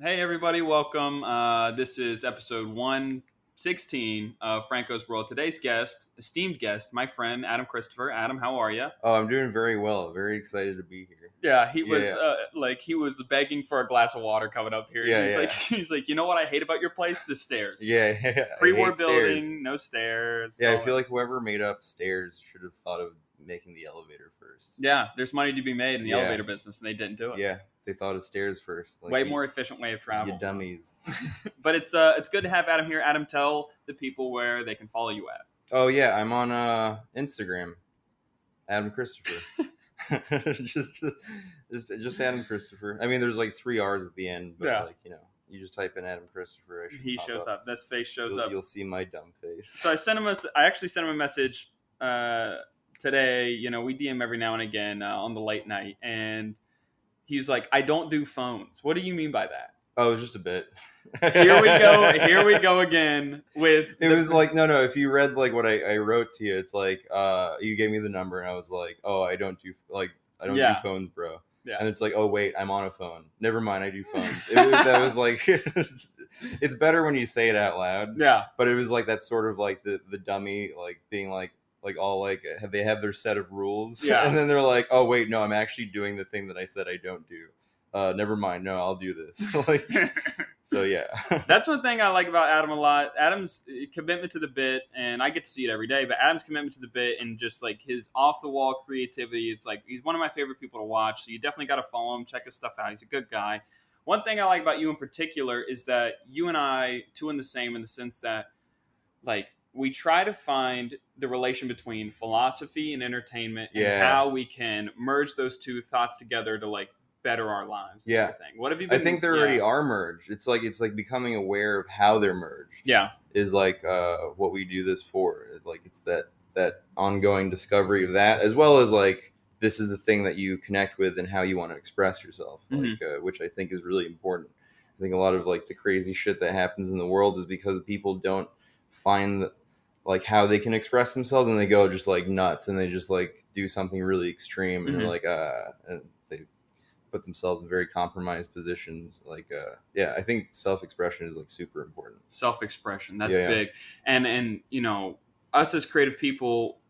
Hey everybody, welcome. This is episode 116 of Franco's World. Today's esteemed guest, my friend Adam Christopher. Adam, how are you? Oh, I'm doing very well. Very excited to be here. Yeah, he was Yeah, he was begging for a glass of water coming up here. yeah, He's yeah, like, you know what I hate about your place? The stairs. yeah, yeah. I Pre-war hate stairs. building, no stairs. Yeah, I all feel that. like whoever made up stairs should have thought of making the elevator first. Yeah, there's money to be made in the Yeah. elevator business, and they didn't do it. Yeah, they thought of stairs first. Like, Way more efficient way of you travel. dummies. But it's good to have Adam here. Adam, tell the people where they can follow you at. Oh yeah, I'm on Instagram, Adam Christopher. just Adam Christopher. I mean, there's like 3 R's at the end, but Yeah. you just type in Adam Christopher. He shows up. This face shows up. You'll see my dumb face. So I actually sent him a message today. You know, we DM every now and again on the late night, and he's like, "I don't do phones." What do you mean by that? Oh, it was just a bit. Here we go. Here we go again with. It was like no. If you read like what I wrote to you, it's like you gave me the number and I was like, oh, I don't do Yeah. phones, bro. Yeah. And it's like, oh wait, I'm on a phone. Never mind, I do phones. That was like, it's better when you say it out loud. Yeah. But it was like that sort of like the dummy like being like all like they have their set of rules. Yeah. And then they're like, oh wait, no, I'm actually doing the thing that I said I don't do. Never mind. No, I'll do this. Like, so yeah. That's one thing I like about Adam a lot. Adam's commitment to the bit, and I get to see it every day, but Adam's commitment to the bit and just like his off the wall creativity, it's like he's one of my favorite people to watch. So you definitely got to follow him, check his stuff out. He's a good guy. One thing I like about you in particular is that you and I, two in the same, in the sense that like we try to find the relation between philosophy and entertainment and Yeah. how we can merge those two thoughts together to like better our lives. And Yeah. everything. What have you been? I think they already are merged. It's like becoming aware of how they're merged. Yeah. Is like what we do this for. Like it's that ongoing discovery of that, as well as like this is the thing that you connect with and how you want to express yourself, like which I think is really important. I think a lot of like the crazy shit that happens in the world is because people don't find like how they can express themselves, and they go just like nuts, and they just like do something really extreme, and they're like and they put themselves in very compromised positions. Like I think self-expression is like super important. Self-expression, that's Yeah. big. And you know, us as creative people,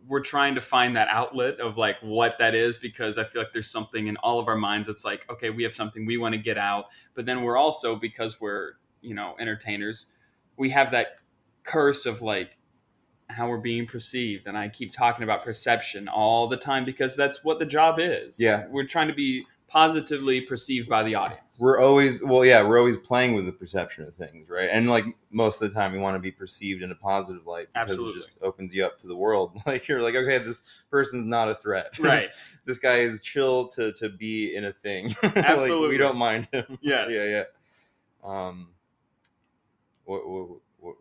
we're trying to find that outlet of like what that is, because I feel like there's something in all of our minds that's like, okay, we have something we want to get out, but then we're also, because we're, you know, entertainers, we have that curse of like how we're being perceived. And I keep talking about perception all the time because that's what the job is. Yeah. We're trying to be positively perceived by the audience. We're always playing with the perception of things, right? And like most of the time we want to be perceived in a positive light because Absolutely. it just opens you up to the world. Like you're like, okay, this person's not a threat. Right. This guy is chill to be in a thing. Absolutely. Like, we don't mind him. Yes. Yeah.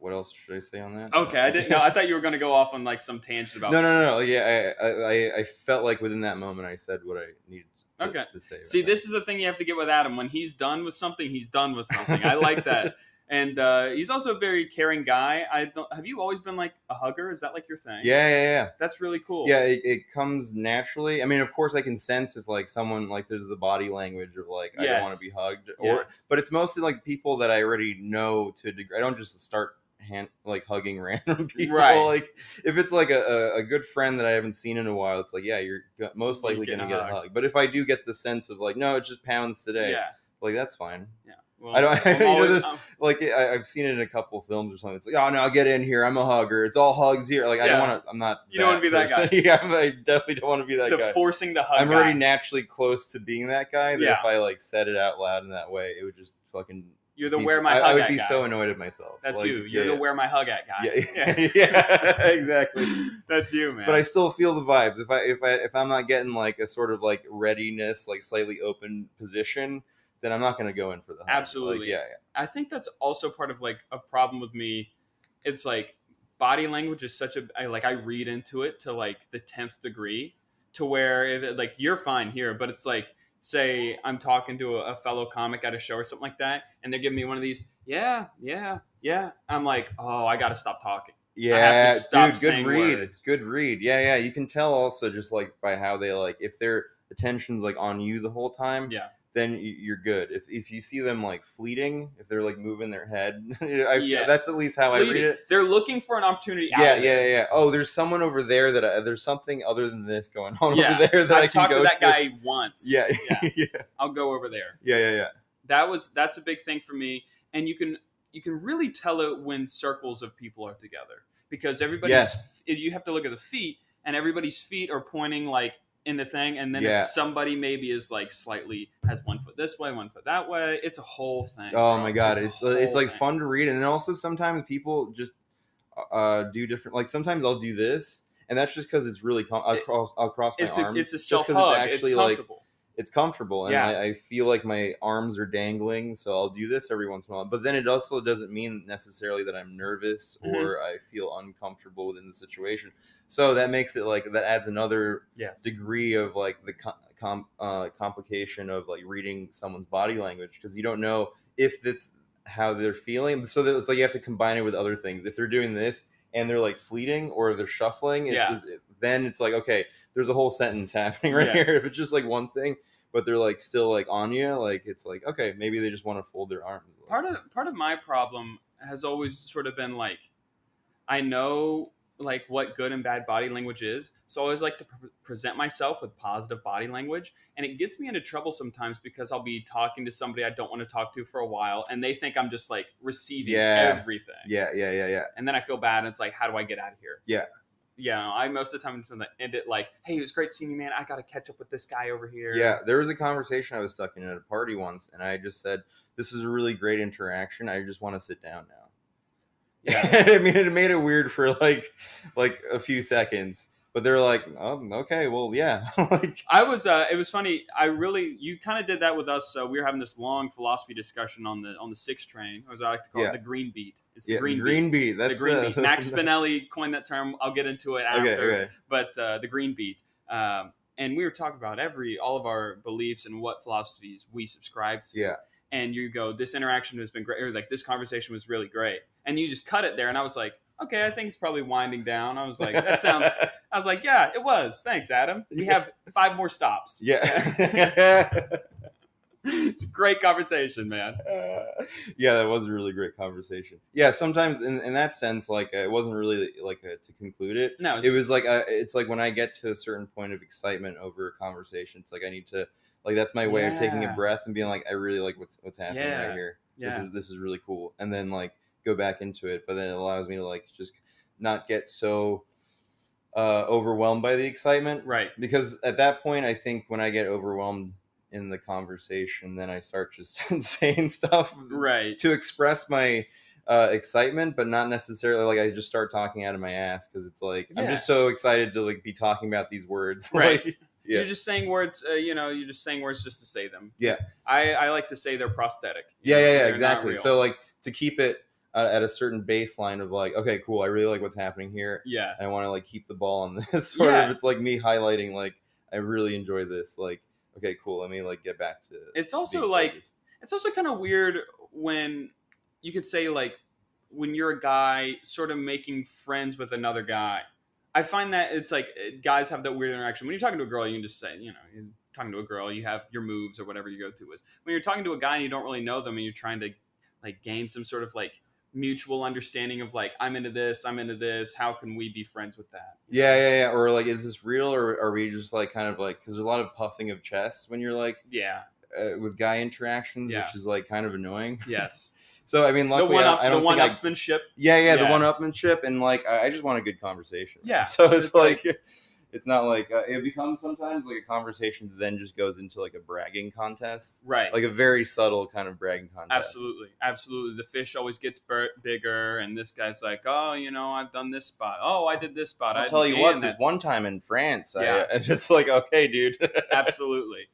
What else should I say on that? Okay, I didn't know. I thought you were going to go off on like some tangent about. No. Yeah, I felt like within that moment I said what I needed to say. See, this is the thing you have to get with Adam. When he's done with something, he's done with something. I like that. And he's also a very caring guy. Have you always been like a hugger? Is that like your thing? Yeah. That's really cool. Yeah, it comes naturally. I mean, of course, I can sense if like someone like there's the body language of like I don't want to be hugged, but it's mostly like people that I already know to a degree. I don't just start hugging random people. Right. Like if it's like a good friend that I haven't seen in a while, it's like you're most likely going to get a hug. But if I do get the sense of like no, it's just pounds today. Yeah. Like that's fine. Yeah. Well, I've seen it in a couple of films or something. It's like, oh no, get in here. I'm a hugger. It's all hugs here. Like I don't want to. I'm not. You don't want to be that guy. Yeah, I definitely don't want to be that guy. Forcing the hug. I'm already naturally close to being that guy. That Yeah. if I like said it out loud in that way, it would just fucking. You're the wear my hug I would at be guy. so annoyed at myself. That's like, you. You're the wear my hug at guy. Yeah, exactly. That's you, man. But I still feel the vibes. If I'm not getting like a sort of like readiness, like slightly open position, then I'm not going to go in for the hug. Absolutely. Like, I think that's also part of like a problem with me. It's like body language is such I read into it to like the 10th degree, to where like you're fine here, but it's like, say I'm talking to a fellow comic at a show or something like that, and they're giving me one of these, yeah. I'm like, oh, I got to stop talking. Yeah, I have to stop dude, saying good read. words. Good read. Yeah. You can tell also just like by how they like if their attention's like on you the whole time. Yeah. then you're good. If you see them like fleeting, if they're like moving their head, Yeah. that's at least how I read it. They're looking for an opportunity. Yeah, out of there. yeah. Oh, there's someone over there there's something other than this going on Yeah. over there that I can talked go to that guy once. Yeah, Yeah. yeah, I'll go over there. yeah. That's a big thing for me, and you can really tell it when circles of people are together, because you have to look at the feet, and everybody's feet are pointing like in the thing, and then if somebody maybe is like slightly has one foot this way, one foot that way, it's a whole thing. Oh my god, it's like fun to read, and also sometimes people just do different. Like sometimes I'll do this, and that's just because it's really I'll cross my arms. It's a self hug. It's actually comfortable. It's comfortable, and I feel like my arms are dangling, so I'll do this every once in a while. But then it also doesn't mean necessarily that I'm nervous or I feel uncomfortable within the situation. So that makes it like that adds another degree of like the complication of like reading someone's body language, because you don't know if it's how they're feeling. So that it's like you have to combine it with other things. If they're doing this and they're like fleeting or they're shuffling, then it's like, okay, there's a whole sentence happening right here. If it's just like one thing, but they're like still like on you, like it's like, okay, maybe they just want to fold their arms. Part of my problem has always sort of been like, I know like what good and bad body language is, so I always like to present myself with positive body language, and it gets me into trouble sometimes because I'll be talking to somebody I don't want to talk to for a while, and they think I'm just like receiving everything. Yeah. And then I feel bad, and it's like, how do I get out of here? Yeah, I most of the time end it like, hey, it was great seeing you, man. I got to catch up with this guy over here. Yeah, there was a conversation I was stuck in at a party once, and I just said, this is a really great interaction. I just want to sit down now. Yeah. I mean, it made it weird for like a few seconds, but they're like, oh, okay, well, yeah. It was funny. You kind of did that with us. So we were having this long philosophy discussion on the 6 train, or as I like to call it, the green beat. It's the green beat. That's the green beat. Max Spinelli coined that term. I'll get into it after. Okay. But the green beat. And we were talking about all of our beliefs and what philosophies we subscribe to. Yeah. And you go, this interaction has been great, or like this conversation was really great. And you just cut it there. And I was like, okay, I think it's probably winding down. I was like, I was like, yeah, it was. Thanks, Adam. We have 5 more stops. Yeah. It's a great conversation, man. Yeah, that was a really great conversation. Yeah, sometimes in that sense, like it wasn't really like to conclude it. No, it was like it's like when I get to a certain point of excitement over a conversation, it's like I need to like that's my way of taking a breath and being like, I really like what's happening right here. Yeah. This is really cool, and then like go back into it. But then it allows me to like just not get so overwhelmed by the excitement, right? Because at that point, I think when I get overwhelmed in the conversation, then I start just saying stuff to express my excitement, but not necessarily like I just start talking out of my ass because it's like I'm just so excited to like be talking about these words. Right. Like, you're just saying words, you're just saying words just to say them. Yeah. I like to say they're prosthetic. Yeah, exactly. So like to keep it at a certain baseline of like, okay, cool, I really like what's happening here. Yeah. I want to like keep the ball on this sort of. It's like me highlighting like I really enjoy this. Like, okay, cool. Let me like get back to. It's also like it's also kind of weird when you could say like when you're a guy sort of making friends with another guy. I find that it's like guys have that weird interaction. When you're talking to a girl, you can just say, you're talking to a girl, you have your moves or whatever you go to is. When you're talking to a guy and you don't really know them and you're trying to like gain some sort of like mutual understanding of like, I'm into this, how can we be friends with that? Yeah. Or like, is this real, or are we just like kind of like, because there's a lot of puffing of chests when you're like with guy interactions, which is like kind of annoying. Yes. So I mean, luckily, the one-upsmanship. Yeah, the one-upmanship, and like I just want a good conversation. Yeah. So it's like it's not like it becomes sometimes like a conversation that then just goes into like a bragging contest, right? Like a very subtle kind of bragging contest. Absolutely. The fish always gets bigger, and this guy's like, oh, I've done this spot. Oh, I did this spot. I'll tell you what, this one time in France, and it's like, okay, dude. Absolutely.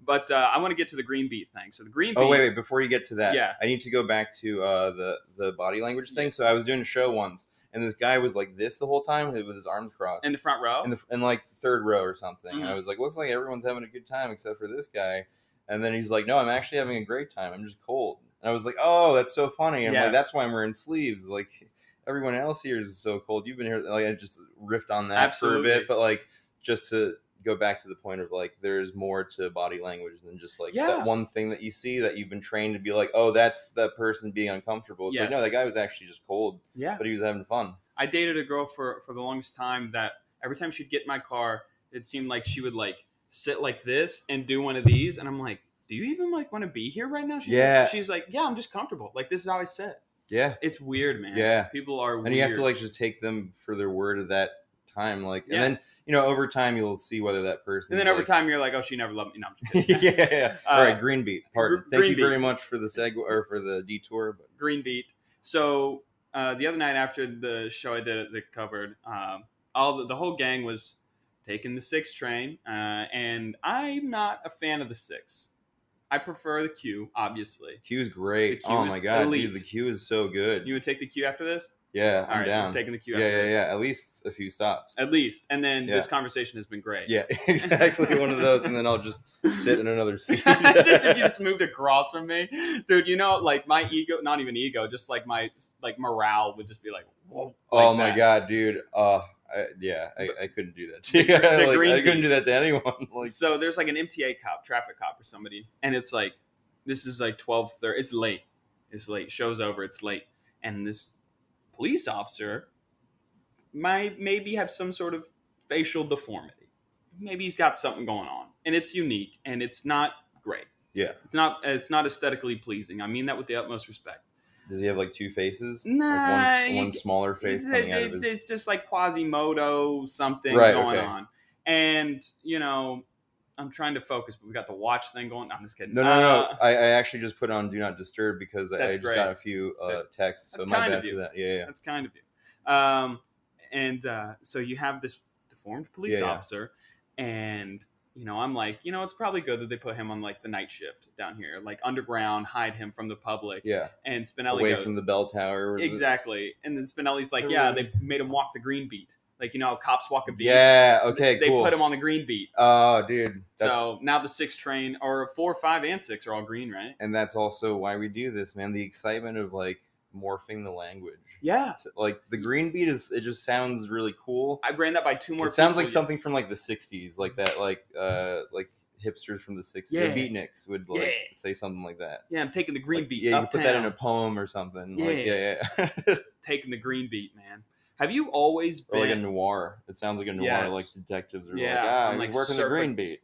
But I want to get to the green beat thing. So the green beat. Oh, wait. Before you get to that, I need to go back to the body language thing. So I was doing a show once, and this guy was like this the whole time with his arms crossed. In the front row? In like the third row or something. Mm-hmm. And I was like, looks like everyone's having a good time except for this guy. And then he's like, no, I'm actually having a great time. I'm just cold. And I was like, oh, that's so funny. And like, that's why I'm wearing sleeves. Like, everyone else here is so cold. You've been here. Like, I just riffed on that for a bit. But like, just to go back to the point of like there's more to body language than just like Yeah. that one thing that you see that you've been trained to be like, oh, that's that person being uncomfortable. It's like, no, Yes. that guy was actually just cold, Yeah. but he was having fun. I dated a girl for the longest time that every time she'd get in my car, it seemed like she would like sit like this and do one of these, and I'm like, do you even like want to be here right now? She's like, yeah, I'm just comfortable. Like, this is how I sit. Yeah. It's weird, man. Yeah. People are weird. And you have to like just take them for their word at that time, like, Yeah. and then over time you'll see whether that person. And then over time you're like, oh, she never loved me. No, I'm just kidding. yeah. All right, Green Beat. Pardon. Thank you very Beat. much for the segue or for the detour. But. Green Beat. So the other night after the show I did at the Cupboard, the whole gang was taking the 6 train, and I'm not a fan of the 6. I prefer the Q, obviously. Q's great. The Q oh my god, elite. dude, the Q is so good. You would take the Q after this? Yeah, I'm right, down. I'm taking the Q after this. Yeah. At least a few stops. At least. And then this conversation has been great. Yeah, exactly. One of those, and then I'll just sit in another seat. Just if you just moved across from me. Dude, like my ego, not even ego, just like my like morale would just be like, whoa. Oh my god, dude. I couldn't do that to you. I couldn't do that to anyone. Like, so there's like an MTA cop, traffic cop or somebody, and it's like, this is like 12:30. It's late. Show's over. It's late. And this police officer might maybe have some sort of facial deformity. Maybe he's got something going on, and it's unique, and it's not great. Yeah. It's not aesthetically pleasing. I mean that with the utmost respect. Does he have like 2 faces? Nah, like one smaller face coming out of his. It's just like Quasimodo something going on, and I'm trying to focus, but we got the watch thing going. I'm just kidding. No. I actually just put on Do Not Disturb because I just got a few texts. So my bad for that. Yeah. That's kind of you. So you have this deformed police officer, and I'm like, it's probably good that they put him on like the night shift down here, like underground, hide him from the public. Yeah. And Spinelli away goes, from the bell tower. Exactly. And then Spinelli's like, they made him walk the green beat. Like, how cops walk a beat. Yeah, okay, They cool. put him on the green beat. Oh, dude. So now the 6 train, or 4, 5, and 6 are all green, right? And that's also why we do this, man. The excitement of, like, morphing the language. Yeah. Like, the green beat it just sounds really cool. I ran that by 2 more people. It sounds like something from, like, the 60s. Like that, like hipsters from the 60s. Yeah. The beatniks would, say something like that. Yeah, I'm taking the green beat. Yeah, you put that in a poem or something. Yeah. Yeah. Taking the green beat, man. Have you always been... Or like a noir. It sounds like a noir, like detectives are I'm like working the green beat.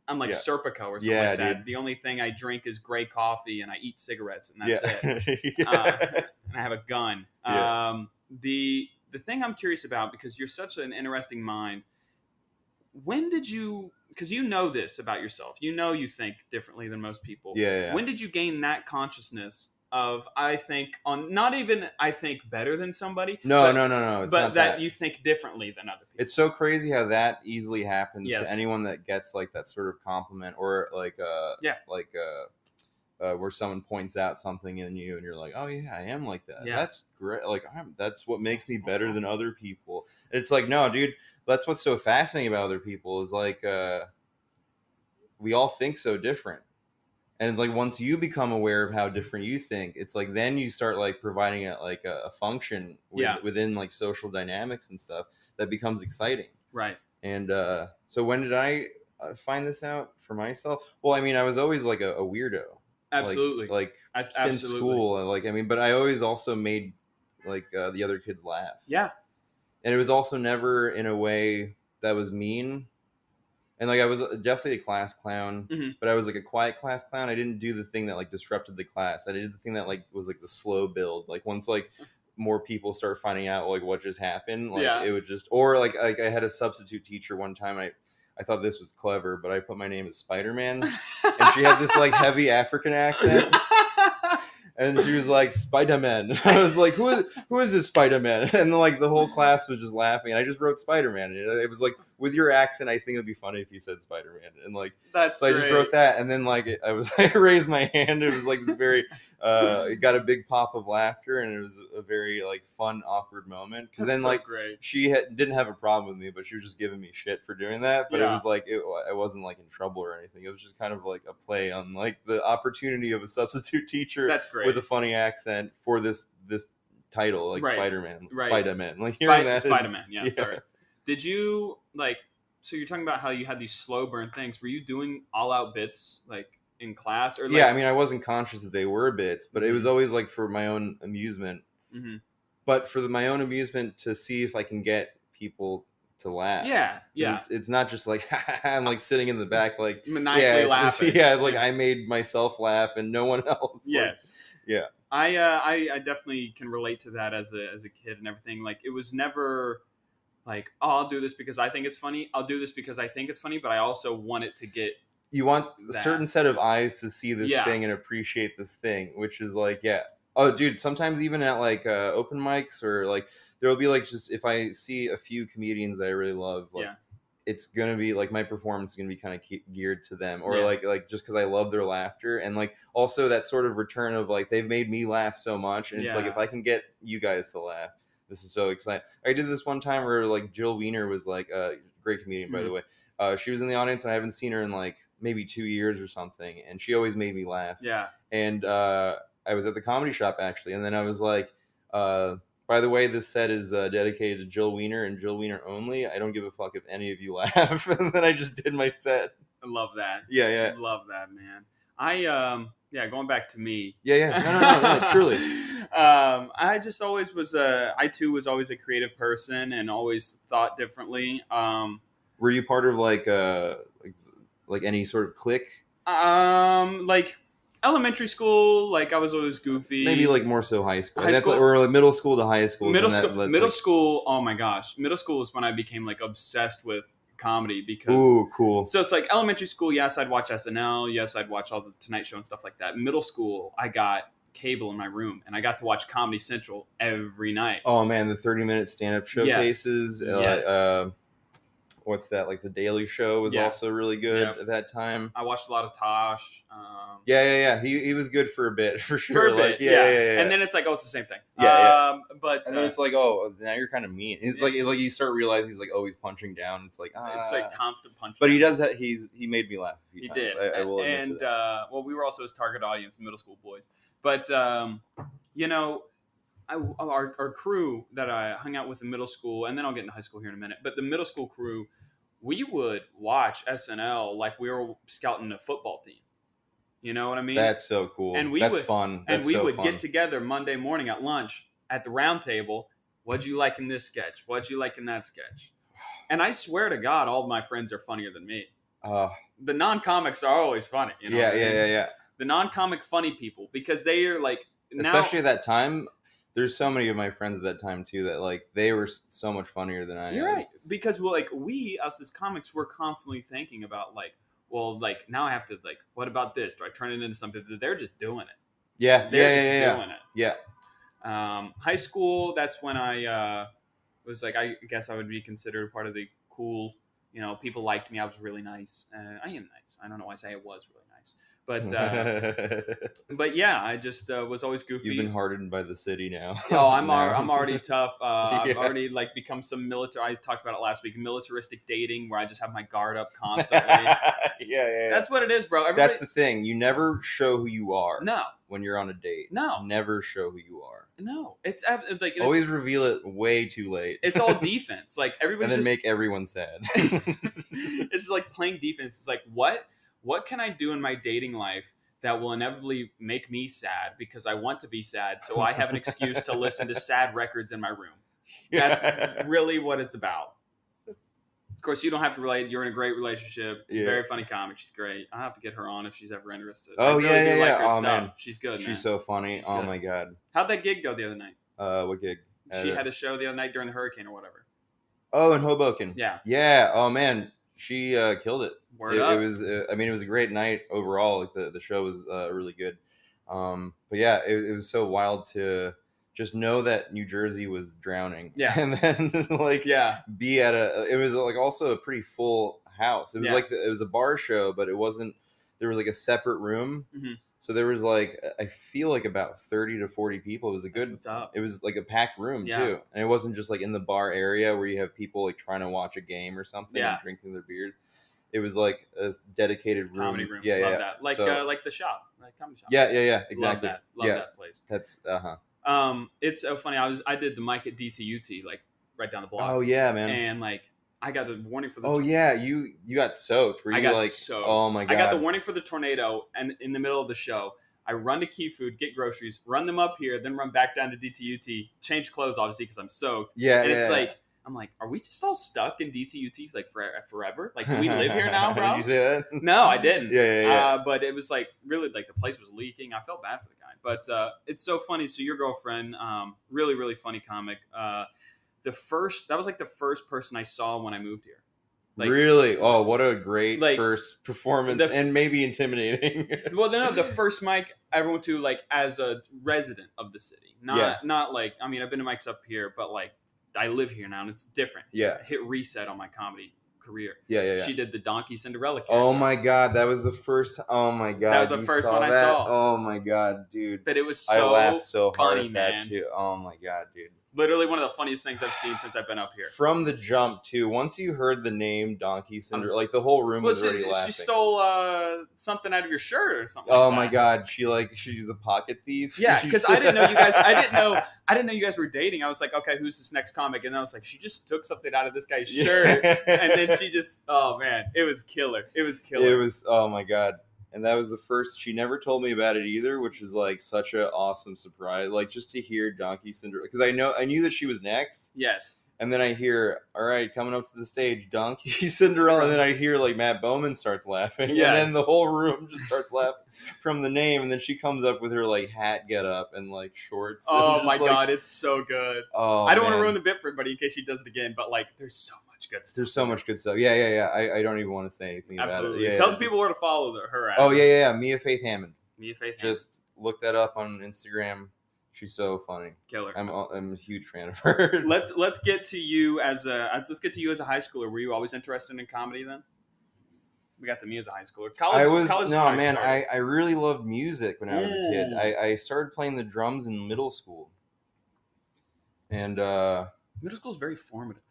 I'm like Serpico or something like that. Dude. The only thing I drink is gray coffee and I eat cigarettes and that's it. And I have a gun. Yeah. The thing I'm curious about, because you're such an interesting mind, when did you... Because you know this about yourself. You think differently than most people. Yeah. When did you gain that consciousness of I think better than somebody. No. It's but not that you think differently than other people. It's so crazy how that easily happens to anyone that gets like that sort of compliment or where someone points out something in you and you're like, oh yeah, I am like that. Yeah. That's great. Like that's what makes me better than other people. And it's like, no, dude, that's what's so fascinating about other people is like we all think so different. And it's like once you become aware of how different you think, it's like then you start like providing a function within like social dynamics and stuff that becomes exciting. Right. And so when did I find this out for myself? Well, I mean, I was always like a weirdo. Absolutely. Since school, but I always also made like the other kids laugh. Yeah. And it was also never in a way that was mean. And like I was definitely a class clown, but I was like a quiet class clown. I didn't do the thing that like disrupted the class. I did the thing that like was like the slow build. Like once like more people start finding out like what just happened, like it would just like I had a substitute teacher one time. I thought this was clever, but I put my name as Spider-Man, and she had this like heavy African accent. And she was like, Spider-Man. I was like, who is this Spider-Man? And like the whole class was just laughing. And I just wrote Spider-Man. And it was like, with your accent, I think it'd be funny if you said Spider-Man. And like, that's so great. I just wrote that. And then like, I raised my hand. It was like this very, it got a big pop of laughter. And it was a very like fun, awkward moment. Because then like, she didn't have a problem with me, but she was just giving me shit for doing that. But it was like, I wasn't like in trouble or anything. It was just kind of like a play on like the opportunity of a substitute teacher. That's great. With a funny accent for this title, like Spider-Man. Right. Spider-Man. Like hearing that Spider-Man, sorry. Did you like so you're talking about how you had these slow burn things. Were you doing all out bits like in class or like? Yeah, I mean, I wasn't conscious that they were bits, but it was Mhm. always like for my own amusement. Mm-hmm. But for my own amusement to see if I can get people to laugh. Yeah, 'Cause yeah. It's not just like I'm like sitting in the back like Maniacally laughing. yeah, like I made myself laugh and no one else. Yes. Yeah. I definitely can relate to that as a kid and everything. Like it was never like, oh, I'll do this because I think it's funny. I'll do this because I think it's funny, but I also want it to get. You want a that. certain set of eyes to see this thing and appreciate this thing, which is like, yeah. Oh, dude, sometimes even at like open mics or like there'll be like just if I see a few comedians that I really love, like it's gonna be like my performance is gonna be kind of geared to them, or like just because I love their laughter and like also that sort of return of like they've made me laugh so much, and it's like if I can get you guys to laugh, this is so exciting. I did this one time where like Jill Wiener was like a great comedian, by the way. She was in the audience and I haven't seen her in like maybe 2 years or something, and she always made me laugh. Yeah. And I was at the comedy shop actually, and then I was like, by the way, this set is dedicated to Jill Wiener and Jill Wiener only. I don't give a fuck if any of you laugh. And then I just did my set. I love that. Yeah. I love that, man. Going back to me. Yeah. No, truly. I just always was I too was always a creative person and always thought differently. Were you part of like any sort of clique? Like elementary school, like I was always goofy. Maybe like more so high school. High school? Like, or like middle school to high school. Middle school. Oh my gosh, middle school is when I became like obsessed with comedy because. Ooh, cool. So it's like elementary school. Yes, I'd watch SNL. Yes, I'd watch all the Tonight Show and stuff like that. Middle school, I got cable in my room and I got to watch Comedy Central every night. Oh man, the 30-minute stand-up showcases. Yes. What's that? Like the Daily Show was also really good at that time. I watched a lot of Tosh. Yeah. He was good for a bit, for sure. For a bit, yeah. And then it's like, oh, it's the same thing. Yeah. But and then it's like, oh, now you're kind of mean. It's like you start realizing he's like, oh, he's punching down. It's like it's like constant punching. But he does that. He made me laugh a few times. Did. I will admit to that. Well, we were also his target audience, middle school boys. But our crew that I hung out with in middle school, and then I'll get into high school here in a minute. But the middle school crew, we would watch SNL like we were scouting a football team. You know what I mean? That's so cool. And that's fun. And we would get together Monday morning at lunch at the round table. What'd you like in this sketch? What'd you like in that sketch? And I swear to God, all of my friends are funnier than me. The non-comics are always funny. You know yeah. The non-comic funny people, because they are like, especially at that time. There's so many of my friends at that time too that like they were so much funnier than I was. You're right, because us as comics, we're constantly thinking about like, well, like now I have to like, what about this? Do I turn it into something? They're just doing it. Yeah, they're just doing it. Yeah. High school, that's when I was like, I guess I would be considered part of the cool. People liked me. I was really nice. I am nice. I don't know why I say I was really nice. But yeah, I just was always goofy. You've been hardened by the city now. Oh, I'm already tough. I've already like become some military. I talked about it last week. Militaristic dating, where I just have my guard up constantly. Yeah. That's what it is, bro. That's the thing. You never show who you are. No. When you're on a date. No. Never show who you are. No. It's like always reveal it way too late. It's all defense. Like everybody's and then make everyone sad. It's just like playing defense. It's like what can I do in my dating life that will inevitably make me sad because I want to be sad, so I have an excuse to listen to sad records in my room. That's really what it's about. Of course, you don't have to relate. You're in a great relationship. Yeah. Very funny comic. She's great. I'll have to get her on if she's ever interested. Oh, I really do like her stuff. Man. She's good, man. She's so funny. She's good. My God. How'd that gig go the other night? What gig? She had a show the other night during the hurricane or whatever. Oh, in Hoboken. Yeah. Yeah. Oh, man. She killed it. It was. It was a great night overall. Like the show was really good. But yeah, it was so wild to just know that New Jersey was drowning. Yeah. And then be at it was like also a pretty full house. It was like it was a bar show, but it wasn't. There was like a separate room. Mm-hmm. So there was like I feel like about 30 to 40 people. It was a good. That's what's up. It was like a packed room too, and it wasn't just like in the bar area where you have people like trying to watch a game or something and drinking their beers. It was like a dedicated room. Comedy room. Yeah, Love that. Like like the shop, like comedy shop. Yeah. Exactly. Love that place. That's It's so funny. I did the mic at DTUT, like right down the block. Oh yeah, man. And like I got the warning for the. Oh yeah, you got soaked. Were you I got like, soaked. oh my god? I got the warning for the tornado, and in the middle of the show, I run to Key Food, get groceries, run them up here, then run back down to DTUT, change clothes obviously because I'm soaked. Yeah, and yeah. it's like I'm like, are we just all stuck in DTUT like forever? Like, do we live here now, bro? Did you say that? No, I didn't. Yeah. But it was like really like the place was leaking. I felt bad for the guy, but it's so funny. So your girlfriend, really really funny comic. That was like the first person I saw when I moved here. Like, really? Oh, what a great like, first performance, and maybe intimidating. Well, no, the first mic I ever went to like as a resident of the city, not like I mean I've been to mics up here, but like I live here now and it's different. Yeah, I hit reset on my comedy career. Yeah. She did the Donkey Cinderella character. Oh my god, that was the first. Oh my god, that was the first one I saw. Oh my god, dude. But it was I laughed so hard funny, at that man. too. Oh my god, dude. Literally one of the funniest things I've seen since I've been up here. From the jump, too. Once you heard the name Donkey Cinderella, like the whole room was already laughing. She stole something out of your shirt or something. Oh my god, she's a pocket thief. Yeah, because I didn't know you guys. I didn't know you guys were dating. I was like, okay, who's this next comic? And I was like, she just took something out of this guy's shirt, and then she just, oh man, it was killer. It was oh my god. And that was the first. She never told me about it either, which is like such an awesome surprise. Like just to hear Donkey Cinderella, because I knew that she was next. Yes. And then I hear, all right, coming up to the stage, Donkey Cinderella. And then I hear like Matt Bowman starts laughing, yes. And then the whole room just starts laughing from the name. And then she comes up with her like hat get up and like shorts. Oh my god, it's so good. Oh, I don't want to ruin the bit for everybody in case she does it again, but like, there's so much good stuff. There's so much good stuff. Yeah. I don't even want to say anything Absolutely. about it. Tell the people where to follow her at. Oh yeah. Mia Faith Hammond. Just look that up on Instagram. She's so funny. Killer. I'm a huge fan of her. Let's get to you as a high schooler. Were you always interested in comedy then? We got to me as a high schooler. I really loved music when I was a kid. I started playing the drums in middle school. And middle school is very formative.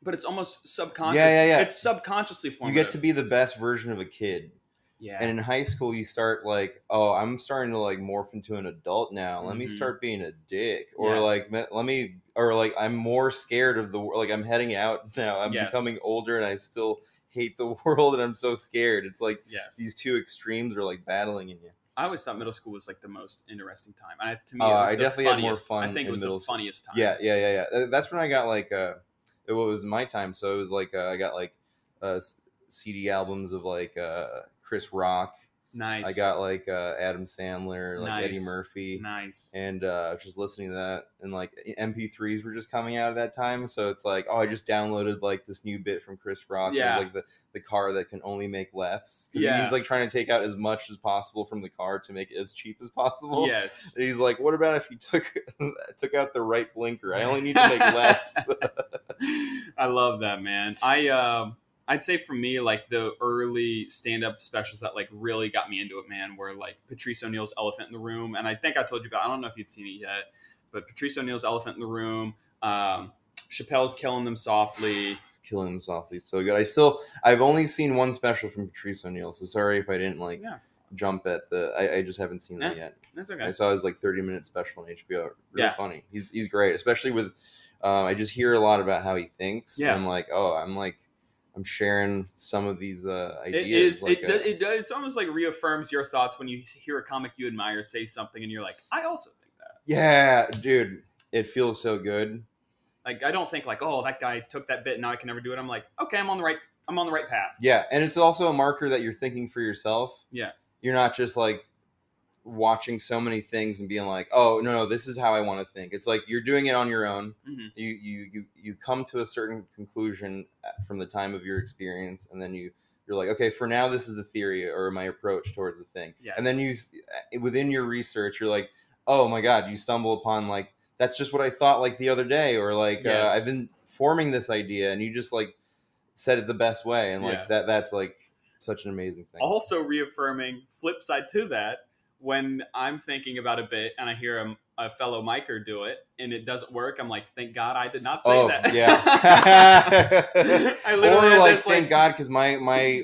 But it's almost subconscious. Yeah. It's subconsciously formative. You get to be the best version of a kid. Yeah. And in high school, you start like, oh, I'm starting to like morph into an adult now. Let me start being a dick, or I'm more scared of the world. Like I'm heading out now. I'm becoming older, and I still hate the world, and I'm so scared. It's like these two extremes are like battling in you. I always thought middle school was like the most interesting time. To me, I definitely had more fun. I think it was the funniest time. Yeah. That's when I got like it was my time. So it was like I got like CD albums of like Chris Rock. Nice. I got like Adam Sandler, like nice. Eddie Murphy. Nice. And just listening to that, and like MP3s were just coming out at that time, so it's like, oh, I just downloaded like this new bit from Chris Rock. Yeah. It was like the car that can only make lefts. Yeah. He's like trying to take out as much as possible from the car to make it as cheap as possible. Yes. And he's like, what about if you took out the right blinker? I only need to make lefts. I love that, man. I'd say for me, like the early stand-up specials that like really got me into it, man, were like Patrice O'Neal's Elephant in the Room. And I think I told you about, I don't know if you'd seen it yet, but Patrice O'Neal's Elephant in the Room, Chappelle's Killing Them Softly. Killing Them Softly, so good. I've only seen one special from Patrice O'Neal, so sorry if I didn't jump at I just haven't seen that yet. That's okay. I saw his like 30-minute special on HBO. Really funny. He's great, especially with, I just hear a lot about how he thinks. Yeah. And I'm sharing some of these ideas. It's almost like reaffirms your thoughts when you hear a comic you admire say something and you're like, I also think that. Yeah, dude, it feels so good. Like I don't think like, oh, that guy took that bit, now I can never do it. I'm like, okay, I'm on the right path. Yeah, and it's also a marker that you're thinking for yourself. Yeah, you're not just like watching so many things and being like, oh no, this is how I want to think. It's like you're doing it on your own. Mm-hmm. You come to a certain conclusion from the time of your experience, and then you're like, okay, for now this is the theory or my approach towards the thing. Yes. And then you within your research you're like, oh my god, you stumble upon like, that's just what I thought like the other day, or like I've been forming this idea, and you just like said it the best way, and like that's like such an amazing thing. Also reaffirming, flip side to that, when I'm thinking about a bit and I hear a fellow micer do it and it doesn't work, I'm like, thank God I did not say that. Yeah. I literally or like, thank God, because my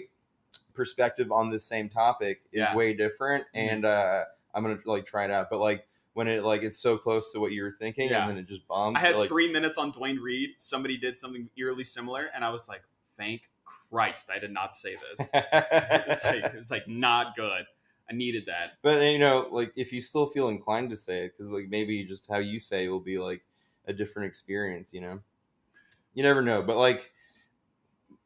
perspective on this same topic is way different, and I'm gonna like try it out. But like when it like it's so close to what you were thinking Yeah. and then it just bombs. I had like 3 minutes on Dwayne Reed. Somebody did something eerily similar, and I was like, "Thank Christ, I did not say this." It was like not good. I needed that. But you know, like if you still feel inclined to say it, because like maybe just how you say it will be like a different experience. You know, you never know. But like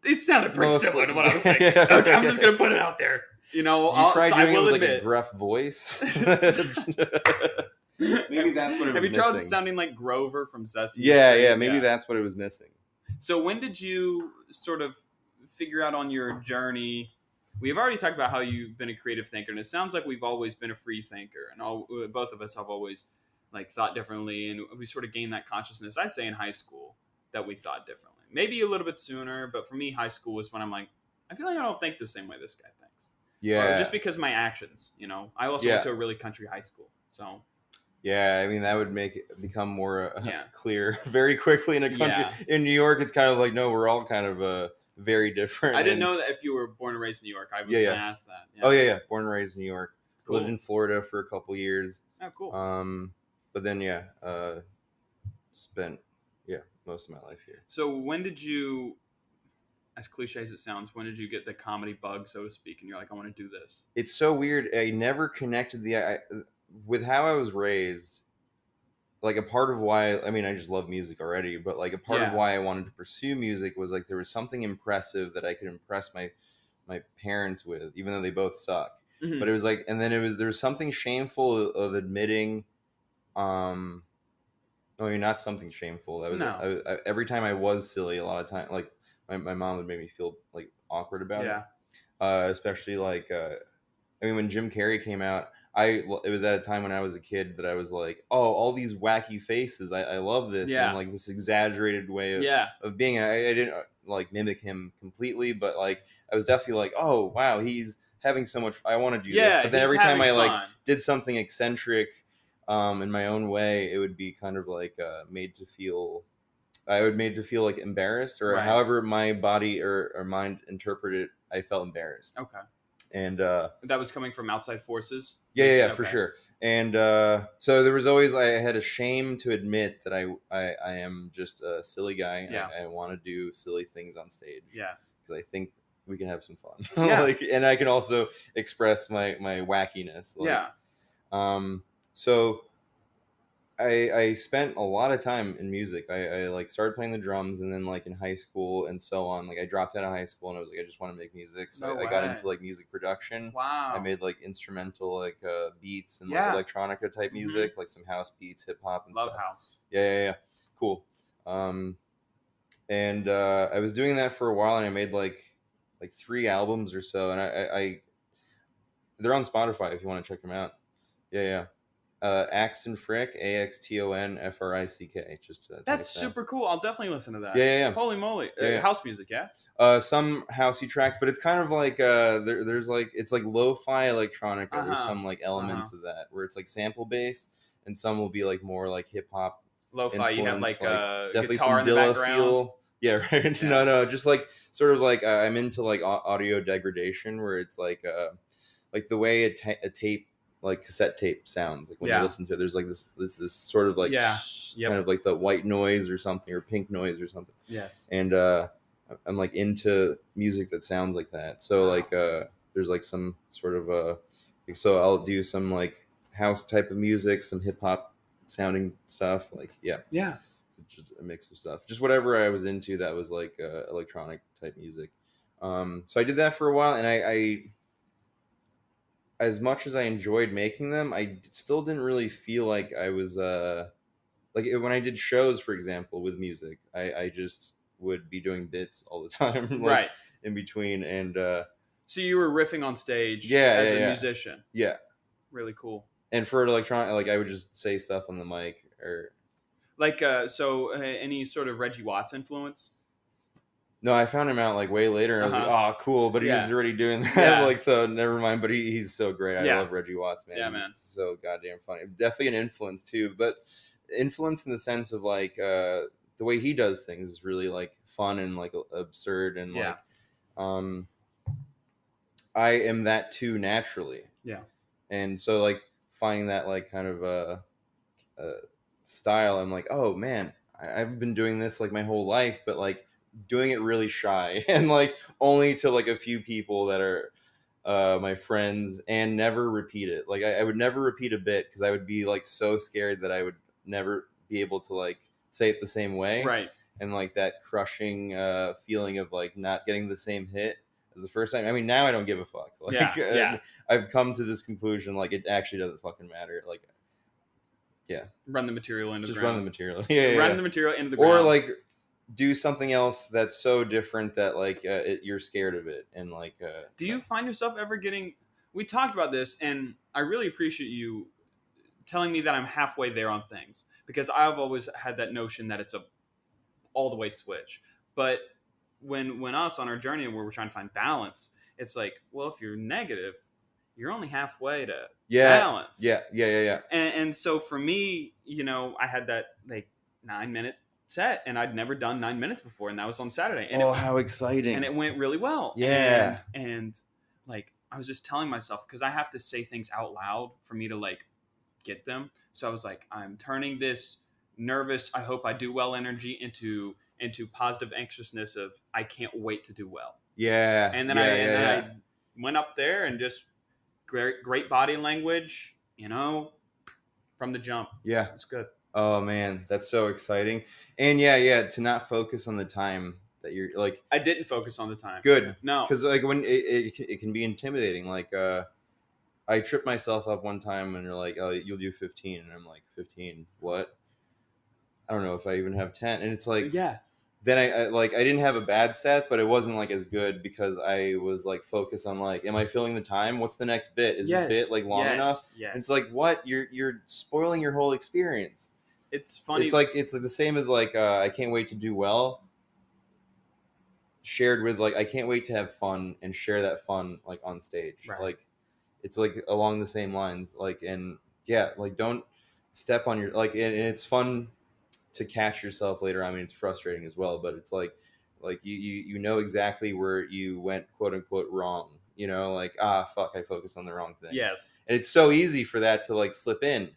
It sounded pretty mostly, similar to what I was thinking. yeah, Okay, I'm just gonna put it out there. You know, Did you try I doing it will with like a admit. gruff voice? Maybe that's what it was Have you tried missing. sounding like Grover from Sesame Yeah, Street? yeah. Maybe that's what it was missing. So when did you sort of figure out on your journey? We've already talked about how you've been a creative thinker, and it sounds like we've always been a free thinker, and both of us have always like thought differently, and we sort of gained that consciousness. I'd say in high school that we thought differently, maybe a little bit sooner, but for me, high school was when I'm like, I feel like I don't think the same way this guy thinks. Yeah, or just because of my actions. You know, I also went to a really country high school, so. Yeah, I mean that would make it become more Yeah. clear very quickly in a country. Yeah. In New York, it's kind of like no, we're all kind of very different. I didn't and- know that if you were born and raised in New York. I was Yeah, going yeah. to ask that. Yeah. Oh yeah, born and raised in New York. Cool. Lived in Florida for a couple years. Oh, cool. But then spent most of my life here. So when did you, as cliche as it sounds, when did you get the comedy bug, so to speak, and you're like, I want to do this? It's so weird. I never connected with how I was raised. Like a part of why, I mean, I just love music already, but like a part of Yeah. why I wanted to pursue music was like there was something impressive that I could impress my parents with, even though they both suck. Mhm. But it was like, and then there was something shameful of admitting, no, not something shameful. That was No. I, every time I was silly, a lot of time, like my mom would make me feel like awkward about Yeah. it. Especially like, I mean, when Jim Carrey came out, it was at a time when I was a kid that I was like, oh, all these wacky faces. I love this. Yeah. And like this exaggerated way of, Yeah. of being. I didn't like mimic him completely, but like I was definitely like, oh, wow, he's having so much. I want to do this. But then every time I like did something eccentric in my own way, it would be kind of like made to feel like embarrassed or Right. however my body or mind interpreted it, I felt embarrassed. Okay. And that was coming from outside forces? Yeah, Okay. for sure. And so there was always, I had a shame to admit that I am just a silly guy. And Yeah. I want to do silly things on stage. Yeah. Because I think we can have some fun. Yeah. And I can also express my wackiness. Yeah. So I spent a lot of time in music. I like started playing the drums, and then like in high school and so on. Like I dropped out of high school and I was like, I just want to make music. So No I got way. into like music production. Wow. I made like instrumental like beats and Yeah. like electronica type music, like some house beats, hip hop, and Love stuff. house. Yeah. Cool. And I was doing that for a while, and I made like 3 albums or so, and I they're on Spotify if you want to check them out. Yeah. Axton Frick, AXTONFRICK. Just That's super cool. I'll definitely listen to that. Yeah. Holy moly. Yeah. House music, yeah? Some housey tracks, but it's kind of like there's like it's like lo-fi electronica. There's some like elements of that where it's like sample based, and some will be like more like hip hop. Lo-fi, you have like definitely guitar some in the Dilla background. feel. Yeah, right. Yeah. No, just like sort of like I'm into like audio degradation, where it's like the way a tape, like cassette tape sounds, like when you listen to it, there's like this sort of like kind of like the white noise or something, or pink noise or something. Yes. And I'm like into music that sounds like that. So like there's like some sort of so I'll do some like house type of music, some hip hop sounding stuff, like yeah. So just a mix of stuff, just whatever I was into that was like electronic type music. So I did that for a while, and I as much as I enjoyed making them, I still didn't really feel like I was like when I did shows, for example, with music, I just would be doing bits all the time, like, right in between. And so you were riffing on stage as a musician. Yeah. Really cool. And for electronic, like I would just say stuff on the mic, or like any sort of Reggie Watts influence? No, I found him out like way later, and I was like, oh, cool, but he's already doing that. Like, so never mind. But he's so great. I love Reggie Watts, man. Yeah, man. He's so goddamn funny. Definitely an influence too, but influence in the sense of like the way he does things is really like fun and like absurd, and like I am that too naturally. Yeah. And so like finding that like kind of style. I'm like, oh man, I've been doing this like my whole life, but like doing it really shy and like only to like a few people that are my friends, and never repeat it. Like I would never repeat a bit because I would be like so scared that I would never be able to like say it the same way. Right. And like that crushing feeling of like not getting the same hit as the first time. I mean, now I don't give a fuck. Like, Yeah. I've come to this conclusion, like it actually doesn't fucking matter. Like, yeah, Run the material into just the run ground. the material. Yeah, Run yeah. the material into the ground. Or like do something else that's so different that like you're scared of it, and like. Do you find yourself ever getting? We talked about this, and I really appreciate you telling me that I'm halfway there on things, because I've always had that notion that it's a all the way switch. But when us on our journey where we're trying to find balance, it's like, well, if you're negative, you're only halfway to balance. Yeah. And so for me, I had that like 9-minute set, and I'd never done 9 minutes before, and that was on Saturday. And how exciting! And it went really well. Yeah. And like I was just telling myself, because I have to say things out loud for me to like get them. So I was like, I'm turning this nervous, I hope I do well energy into positive anxiousness of I can't wait to do well. Yeah. And then I went up there and just great body language, from the jump. Yeah. It's good. Oh man, that's so exciting. And yeah, to not focus on the time that you're like. I didn't focus on the time. Good. No. Because like when it can be intimidating. Like I tripped myself up one time, and you're like, oh, you'll do 15, and I'm like, 15? What? I don't know if I even have 10. And it's like, yeah. Then I didn't have a bad set, but it wasn't like as good because I was like focused on like, am I filling the time? What's the next bit? Is this bit like long enough? Yes. And it's like, what? You're spoiling your whole experience. It's funny. It's like the same as like I can't wait to do well. Shared with like I can't wait to have fun and share that fun like on stage. Right. Like it's like along the same lines. Like and yeah, like don't step on your like and it's fun to catch yourself later. I mean, it's frustrating as well, but it's like you know exactly where you went quote unquote wrong. Like fuck, I focused on the wrong thing. Yes. And it's so easy for that to like slip in.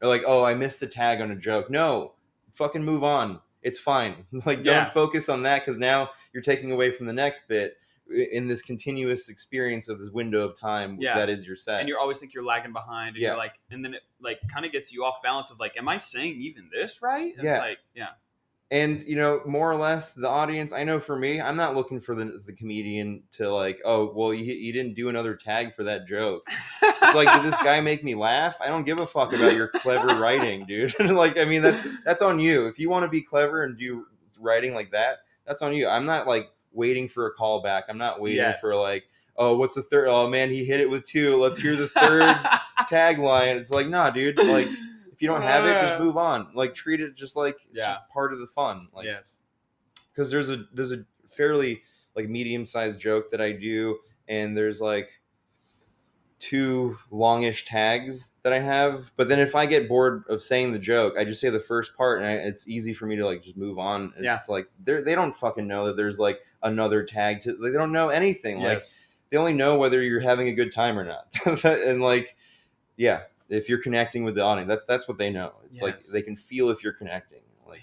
Or like, oh, I missed a tag on a joke. No, fucking move on. It's fine. Like don't focus on that, because now you're taking away from the next bit in this continuous experience of this window of time that is your set. And you always think you're lagging behind, and you're like, and then it like kind of gets you off balance of like, am I saying even this right? It's like, And more or less the audience, I know for me, I'm not looking for the comedian to like, oh well, you didn't do another tag for that joke. It's like, did this guy make me laugh? I don't give a fuck about your clever writing, dude. Like, I mean, that's on you. If you want to be clever and do writing like that, that's on you. I'm not like waiting for a callback. I'm not waiting for like, oh, what's the third? Oh man, he hit it with 2. Let's hear the third tagline. It's like, nah, dude. Like, if you don't have it, just move on. Like, treat it just like it's just part of the fun. Like, because there's a fairly like medium-sized joke that I do, and there's like 2 longish tags that I have. But then if I get bored of saying the joke, I just say the first part, and it's easy for me to like just move on. And it's like they don't fucking know that there's like another tag to. Like, they don't know anything. Like, they only know whether you're having a good time or not. And like, if you're connecting with the audience, that's what they know. It's like they can feel if you're connecting. Like,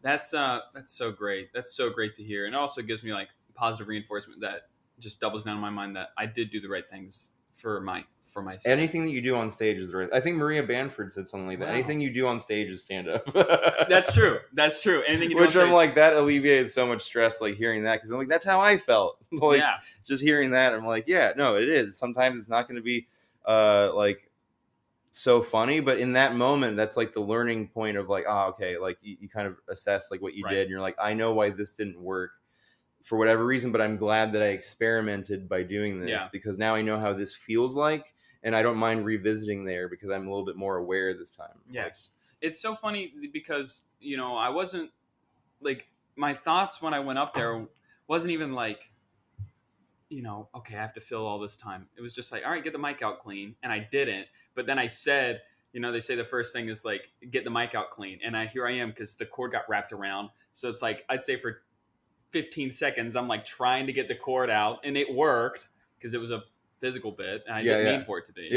that's so great. That's so great to hear, and it also gives me like positive reinforcement that just doubles down in my mind that I did do the right things for myself. Anything that you do on stage is the right. I think Maria Bamford said something like that. Wow. Anything you do on stage is stand up. That's true. Anything you do Which on stage. I'm like, that alleviated so much stress, like hearing that, because I'm like, that's how I felt. Like, just hearing that, I'm like, no, it is. Sometimes it's not going to be like so funny, but in that moment, that's like the learning point of like, okay, like you kind of assess like what you did, and you're like, I know why this didn't work for whatever reason, but I'm glad that I experimented by doing this, because now I know how this feels like, and I don't mind revisiting there because I'm a little bit more aware this time. Yes. It's so funny because, I wasn't like, my thoughts when I went up there wasn't even like, okay, I have to fill all this time. It was just like, all right, get the mic out clean. And I didn't. But then I said, they say the first thing is like, get the mic out clean. And here I am, because the cord got wrapped around. So it's like, I'd say for 15 seconds, I'm like trying to get the cord out, and it worked because it was a physical bit, and I didn't mean for it to be.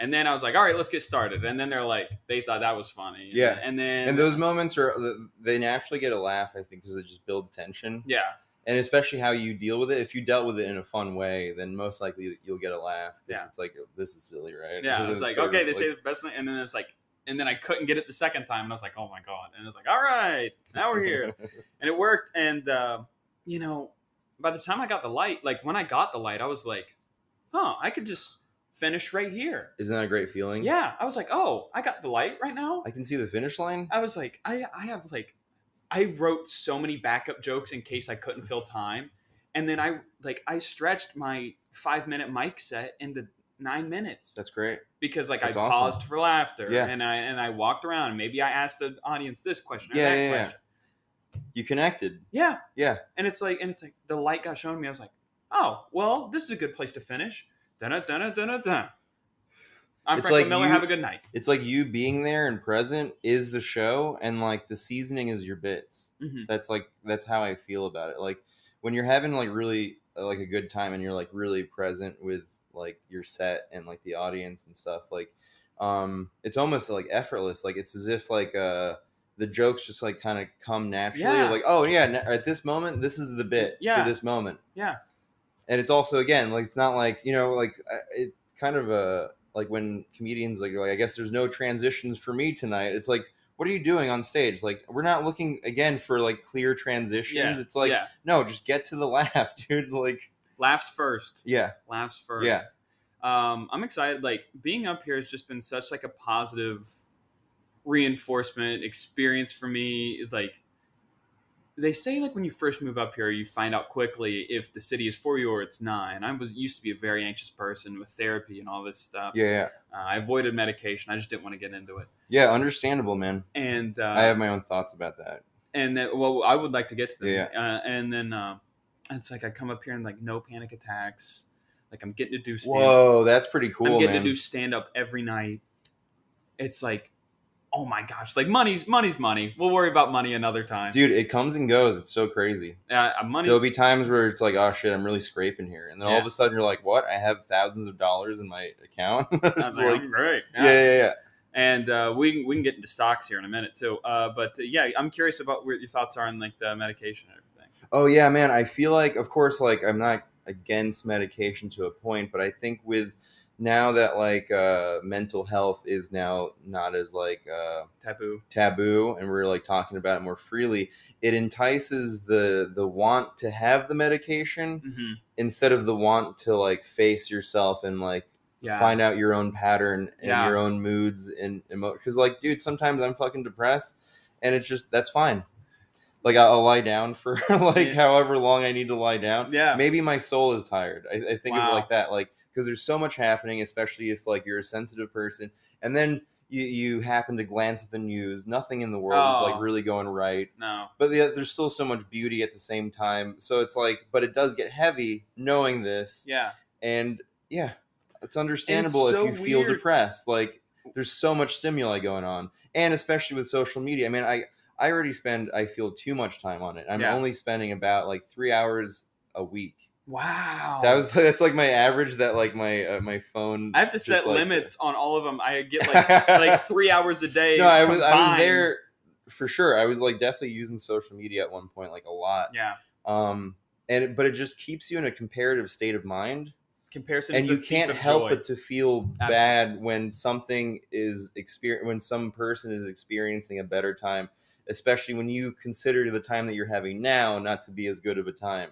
And then I was like, all right, let's get started. And then they're like, they thought that was funny. Yeah. And then those moments they naturally get a laugh, I think, because it just builds tension. Yeah. And especially how you deal with it. If you dealt with it in a fun way, then most likely you'll get a laugh. Yeah. It's like, this is silly, right? Yeah. It's like, okay, they say the best thing. And then it's like, and then I couldn't get it the second time. And I was like, oh my God. And it's like, all right, now we're here. And it worked. And, you know, by the time I got the light, like when I got the light, I was like, I could just finish right here. Isn't that a great feeling? Yeah. I was like, oh, I got the light right now. I can see the finish line. I was like, I wrote so many backup jokes in case I couldn't fill time. And then I stretched my 5-minute mic set into 9 minutes. That's great. Because That's I awesome. paused for laughter. Yeah. And I walked around and maybe I asked the audience this question or Yeah, that yeah, question. You connected. Yeah. Yeah. And it's like the light got shown to me. I was like, oh, well, this is a good place to finish. Dun-dun-dun-dun-dun-dun. I'm It's Franklin like Miller. Have a good night. It's like you being there and present is the show, and like the seasoning is your bits. Mhm. That's how I feel about it. Like when you're having like really like a good time and you're like really present with like your set and like the audience and stuff, like it's almost like effortless. Like it's as if like the jokes just like kind of come naturally. Yeah. You're like, oh yeah, at this moment this is the bit Yeah. for this moment. Yeah. And it's also, again, like it's not like, you know, like it kind of like when comedians like I guess there's no transitions for me tonight. It's like, what are you doing on stage? Like, we're not looking again for like clear transitions. Yeah. It's like, no, just get to the laugh, dude. Like, laughs first. Yeah. Laughs first. Yeah. I'm excited. Like being up here has just been such like a positive reinforcement experience for me. Like they say, like when you first move up here, you find out quickly if the city is for you or it's not. And I used to be a very anxious person with therapy and all this stuff. Yeah. I avoided medication. I just didn't want to get into it. Yeah, understandable, man. And I have my own thoughts about that. And then, well, I would like to get to them. Yeah. And then it's like I come up here and like no panic attacks. Like I'm getting to do Whoa, that's pretty cool, I'm getting man. to do stand up every night. It's like, oh my gosh, like money's money. We'll worry about money another time. Dude, it comes and goes. It's so crazy. Money. There'll be times where it's like, oh shit, I'm really scraping here. And then all of a sudden you're like, what? I have thousands of dollars in my account? I'm like, great. Yeah. And we can get into stocks here in a minute too. But I'm curious about what your thoughts are on like the medication and everything. Oh yeah, man. I feel like, of course, like I'm not against medication to a point, but I think with now that like mental health is now not as like taboo, and we're like talking about it more freely, it entices the want to have the medication instead of the want to like face yourself and like find out your own pattern and your own moods and because like, dude, sometimes I'm fucking depressed and it's just, that's fine. Like I'll lie down for like however long I need to lie down. Yeah. Maybe my soul is tired. I think of it like that. Like, because there's so much happening, especially if like you're a sensitive person, and then you happen to glance at the news. Nothing in the world is like really going right. No. But there's still so much beauty at the same time. So it's like, but it does get heavy knowing this. Yeah. And yeah, it's understandable if you feel depressed. Like there's so much stimuli going on, and especially with social media. I mean, I already spend, I feel, too much time on it. I'm only spending about like 3 hours a week. Wow. That's like my average that like my phone. I have to set limits on all of them. I get like 3 hours a day. No, I was there for sure. I was like definitely using social media at one point, like a lot. Yeah. But it just keeps you in a comparative state of mind. Comparison, and you can't help but to feel bad when something is when some person is experiencing a better time, especially when you consider the time that you're having now not to be as good of a time.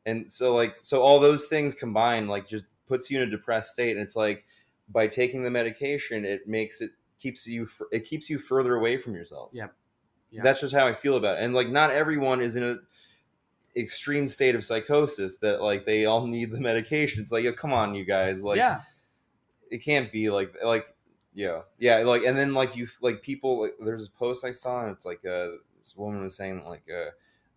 And so all those things combined, like, just puts you in a depressed state. And it's like, by taking the medication, it keeps you further away from yourself. Yeah. That's just how I feel about it. And like, not everyone is in a extreme state of psychosis that like they all need the medication. It's like, yo, come on, you guys. Like, it can't be like, like, and then like people, like, there's this post I saw, and it's like this woman was saying like,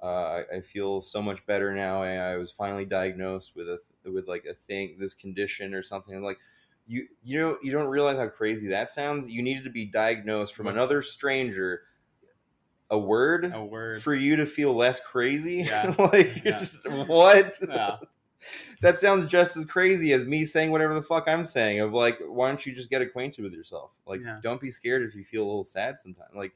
I feel so much better now. I was finally diagnosed with this condition or something. And like, you don't realize how crazy that sounds. You needed to be diagnosed from another stranger. A word for you to feel less crazy. Yeah. Like, what? Yeah. That sounds just as crazy as me saying whatever the fuck I'm saying. Of like, why don't you just get acquainted with yourself? Like, Yeah. don't be scared if you feel a little sad sometimes. Like,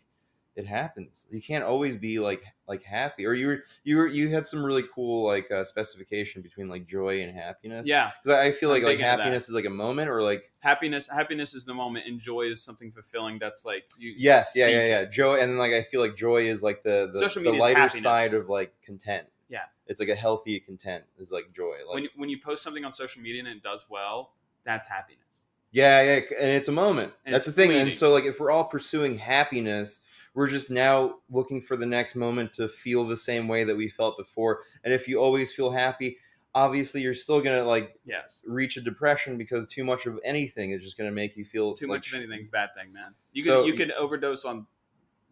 it happens. You can't always be like happy. Or you had some really cool like specification between like joy and happiness. Yeah, because I feel I'm like big into that. happiness is like a moment, or like Happiness is the moment, and joy is something fulfilling. That's like you. yes, seek. yeah. Joy, and then like I feel like joy is like the Social the media is lighter happiness. side of like content. Yeah. It's like a healthy content is like joy. Like When you post something on social media and it does well, that's happiness. yeah, and it's a moment. And That's it's the thing. fleeting. And so like if we're all pursuing happiness, we're just now looking for the next moment to feel the same way that we felt before. And if you always feel happy, obviously you're still gonna like Yes. reach a depression, because too much of anything is just gonna make you feel Too like much of anything's a bad thing, man. So- You could overdose on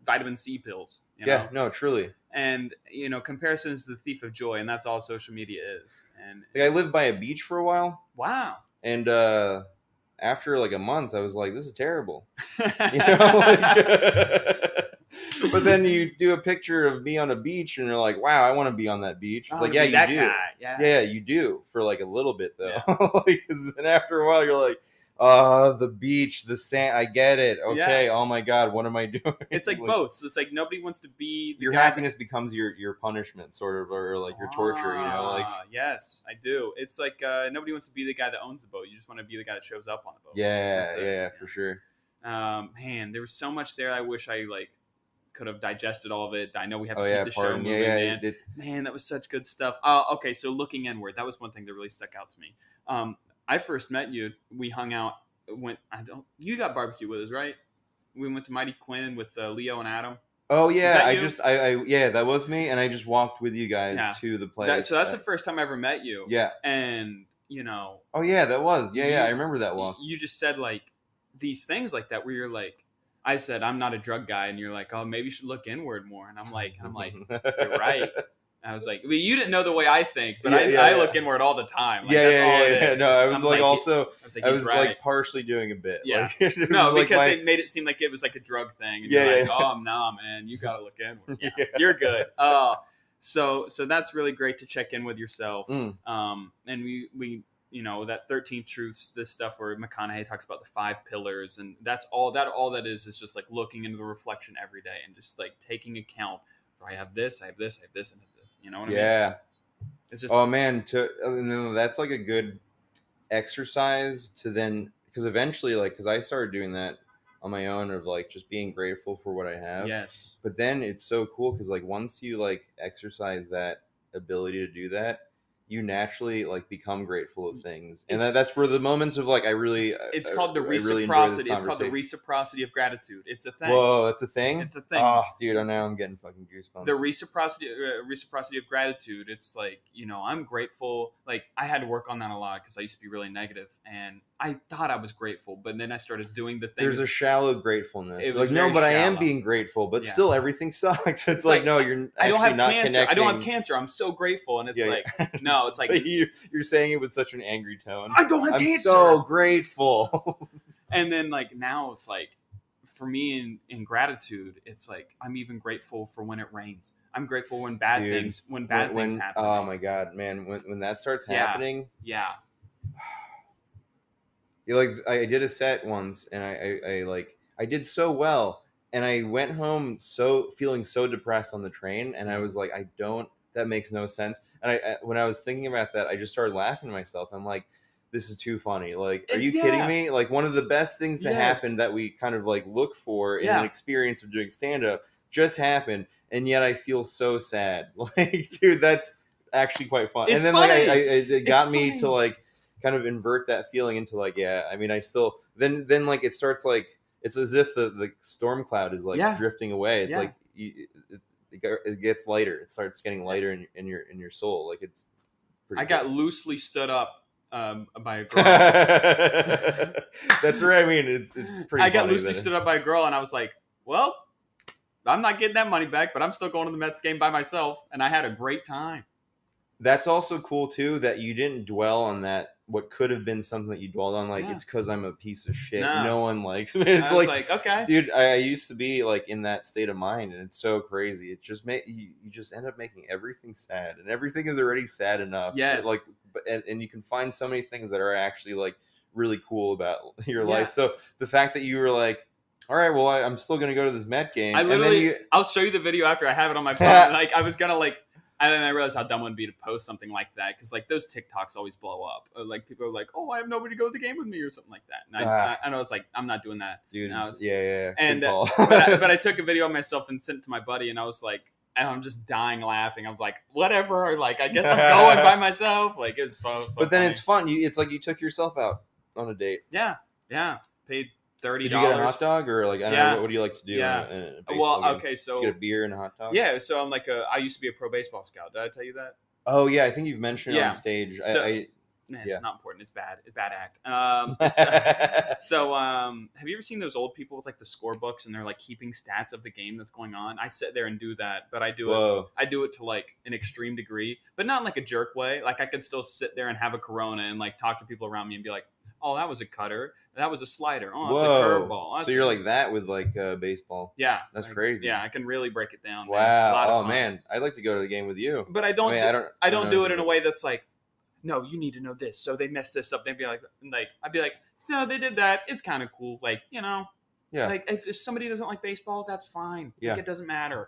vitamin C pills. You yeah, know? no, truly. And comparison is the thief of joy, and that's all social media is. And Like I lived by a beach for a while, wow. and after like a month, I was like, "This is terrible," you know. Like, but then you do a picture of me on a beach, and you're like, "Wow, I want to be on that beach." It's like, yeah, you that do. guy. Yeah. Yeah, you do for like a little bit though, Yeah. because then after a while, you're like, the beach, the sand. I get it. Okay. Yeah. Oh my god, what am I doing? It's like both. It's like nobody wants to be the your guy happiness becomes your punishment, sort of, or like your torture. You know, like yes, I do. It's like nobody wants to be the guy that owns the boat. You just want to be the guy that shows up on the boat. yeah, for sure. Man, there was so much there. I wish I like could have digested all of it. I know we have to Oh keep yeah, the show pardon. moving, Yeah, man. Man, that was such good stuff. Okay, so looking inward, that was one thing that really stuck out to me. I first met you. We hung out. You got barbecue with us, right? We went to Mighty Quinn with Leo and Adam. Oh yeah, that I you? just yeah, that was me, and I just walked with you guys Yeah. to the place. So that's the first time I ever met you. Yeah. And Oh yeah, that was You- yeah. I remember that walk. you just said like these things like that where you're like, I said I'm not a drug guy, and you're like, oh, maybe you should look inward more. And I'm like, you're right. And I was like, well, you didn't know the way I think, but I look inward all the time. Like, that's all it is. No, I was I'm like also I was right. like partially doing a bit. Yeah. Like, it No, was because like they made it seem like it was like a drug thing. And Yeah, you're like, yeah. oh, nah, man, you got to look inward. Yeah, Yeah. You're good. So that's really great to check in with yourself. Mm. And we that 13 truths, this stuff where McConaughey talks about the 5 pillars, and that's all that is just like looking into the reflection every day and just like taking account. I have this, I have this, I have this, and I have this. You know what I mean? yeah. It's just Oh man, that's like a good exercise to then, because eventually, like, because I started doing that on my own, of like just being grateful for what I have. yes. But then it's so cool because like once you like exercise that ability to do that, you naturally like become grateful of things, and that's where the moments of like It's called the I really enjoy this reciprocity. It's called the conversation. reciprocity of gratitude. It's a thing. Whoa, that's a thing. It's a thing. Oh, dude, now I'm getting fucking goosebumps. The reciprocity of gratitude. It's like, I'm grateful. Like, I had to work on that a lot because I used to be really negative, and I thought I was grateful, but then I started doing the things. There's a shallow gratefulness. It was Like, no, very but I am shallow. being grateful, but Yeah. still everything sucks. It's like, like, no, you're I don't actually have not cancer. connecting. I don't have cancer. I'm so grateful, and it's Yeah, like, no, it's like you're saying it with such an angry tone. I don't have I'm cancer. so grateful. And then like now it's like, for me in gratitude, it's like I'm even grateful for when it rains. I'm grateful when bad Dude, things things happen. Oh my god, man! When that starts Yeah. happening, Yeah. like I did a set once, and I did so well, and I went home feeling so depressed on the train, and I was like, that makes no sense. And when I was thinking about that, I just started laughing to myself. I'm like, this is too funny. Like, are you kidding me? Like, one of the best things to happen that we kind of like look for in an experience of doing stand-up just happened, and yet I feel so sad. Like, dude, that's actually quite fun. It's and then funny. like it got me funny. to like kind of invert that feeling into like, yeah, I mean, I still then like it starts like it's as if the storm cloud is like drifting away. It's like it gets lighter. It starts getting lighter in your soul. Like, it's pretty got cool. loosely stood up by a girl. That's right. I mean, it's pretty. I got funny loosely that stood up by a girl, and I was like, well, I'm not getting that money back, but I'm still going to the Mets game by myself, and I had a great time. That's also cool too, that you didn't dwell on that what could have been something that you dwelled on, like, Yeah. it's because I'm a piece of shit. No. No one likes me. It's I was like, okay. dude, I used to be like in that state of mind, and it's so crazy. It just you just end up making everything sad, and everything is already sad enough. Yes. Like, and you can find so many things that are actually like really cool about your life. So the fact that you were like, all right, well, I'm still gonna go to this Met game. I literally, I'll show you the video after I have it on my phone. Like, I was gonna like. And then I realized how dumb it would be to post something like that, because like those TikToks always blow up. Like people are like, "Oh, I have nobody to go to the game with me" or something like that. And I was like, "I'm not doing that, dude." Yeah. And but I took a video of myself and sent it to my buddy, and I was like, and I'm just dying laughing. I was like, "Whatever." Like, I guess I'm going by myself. Like, it was fun. So but then funny. it's fun. It's like you took yourself out on a date. Yeah. Paid $30. Did you get a hot dog, or like, I don't know, what do you like to do? Yeah. In a baseball game? Okay, so did you get a beer and a hot dog. Yeah, so I'm like I used to be a pro baseball scout. Did I tell you that? Oh yeah, I think you've mentioned it on stage. So, it's not important. It's bad. It's bad act. So have you ever seen those old people with like the scorebooks and they're like keeping stats of the game that's going on? I sit there and do that, but I do it. I do it to like an extreme degree, but not in like a jerk way. Like I could still sit there and have a Corona and like talk to people around me and be like, "Oh, that was a cutter. That was a slider. Oh, that's a curveball." So you're like that with like baseball. Yeah, that's crazy. Yeah, I can really break it down. Wow. Oh man, I'd like to go to the game with you. But I don't do it in a way that's like, no, you need to know this. So they messed this up. They'd be like I'd be like, so they did that. It's kind of cool. Like, yeah. Like if somebody doesn't like baseball, that's fine. Yeah. Like, it doesn't matter.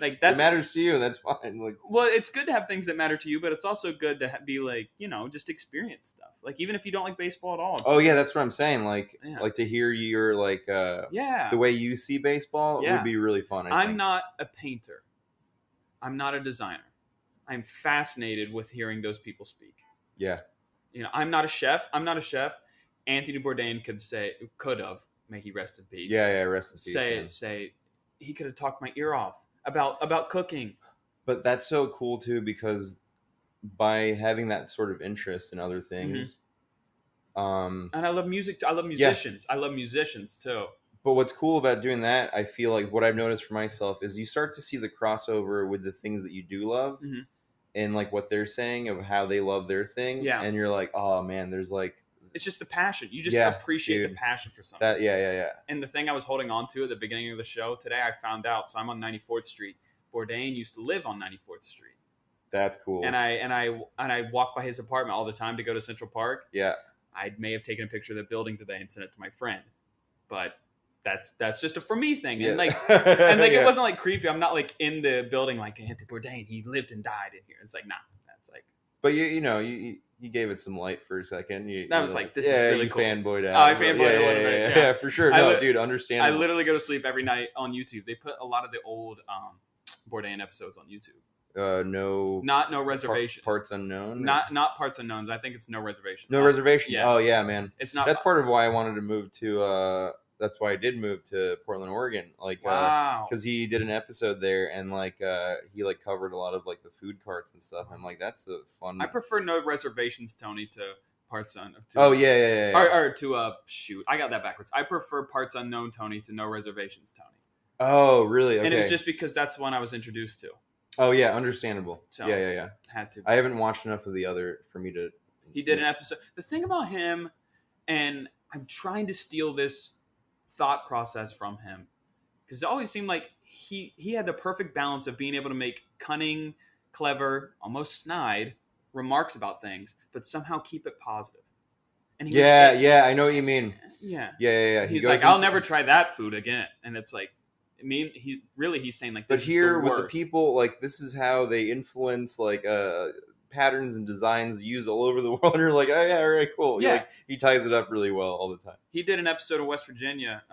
Like it matters to you. That's fine. Like, well, it's good to have things that matter to you, but it's also good to be like, just experience stuff. Like even if you don't like baseball at all. Oh yeah, that's what I'm saying. Like, like to hear your like, the way you see baseball would be really fun. I'm not a painter. I'm not a designer. I'm fascinated with hearing those people speak. Yeah. I'm not a chef. Anthony Bourdain could have, may he rest in peace. Yeah, rest in peace. Say he could have talked my ear off about cooking. But that's so cool too, because by having that sort of interest in other things, and I love music. I love musicians. I love musicians too. But what's cool about doing that, I feel like what I've noticed for myself is you start to see the crossover with the things that you do love. And like what they're saying of how they love their thing, and you're like, oh man, there's like, it's just the passion. You just appreciate the passion for something. That yeah. And the thing I was holding on to at the beginning of the show today, I found out. So I'm on 94th Street. Bourdain used to live on 94th Street. That's cool. And I walk by his apartment all the time to go to Central Park. Yeah. I may have taken a picture of the building today and sent it to my friend, but that's just a for me thing. And like it wasn't like creepy. I'm not like in the building like Anthony Bourdain. He lived and died in here. It's like, nah, that's like. But you gave it some light for a second. That was like, this is really cool. Fanboyed out. Oh, I fanboyed a little bit. Yeah, for sure. No, dude, understand. I literally go to sleep every night on YouTube. They put a lot of the old Bourdain episodes on YouTube. No reservation. Parts unknown. Not parts unknowns. I think it's no reservation. No reservation. Yeah. Oh yeah, man. It's not. That's part of why I wanted to move to. That's why I did move to Portland, Oregon. Like, wow. Because he did an episode there, and like he like covered a lot of like the food carts and stuff. I'm like, that's a fun. I prefer no reservations, Tony, to parts unknown. Yeah. Or to shoot, I got that backwards. I prefer parts unknown, Tony, to no reservations, Tony. Oh, really? Okay. And it was just because that's one I was introduced to. Oh yeah, understandable. So, yeah. Had to. I haven't watched enough of the other for me to. He did an episode. The thing about him, and I'm trying to steal this thought process from him, because it always seemed like he had the perfect balance of being able to make cunning, clever, almost snide remarks about things, but somehow keep it positive. And I know what you mean. Yeah. He's like, I'll never try that food again, and it's like, I mean, he's saying like, this but here is the with the people, like, this is how they influence like patterns and designs used all over the world. And you're like, oh yeah, all right, cool. Yeah, like, he ties it up really well all the time. He did an episode of West Virginia,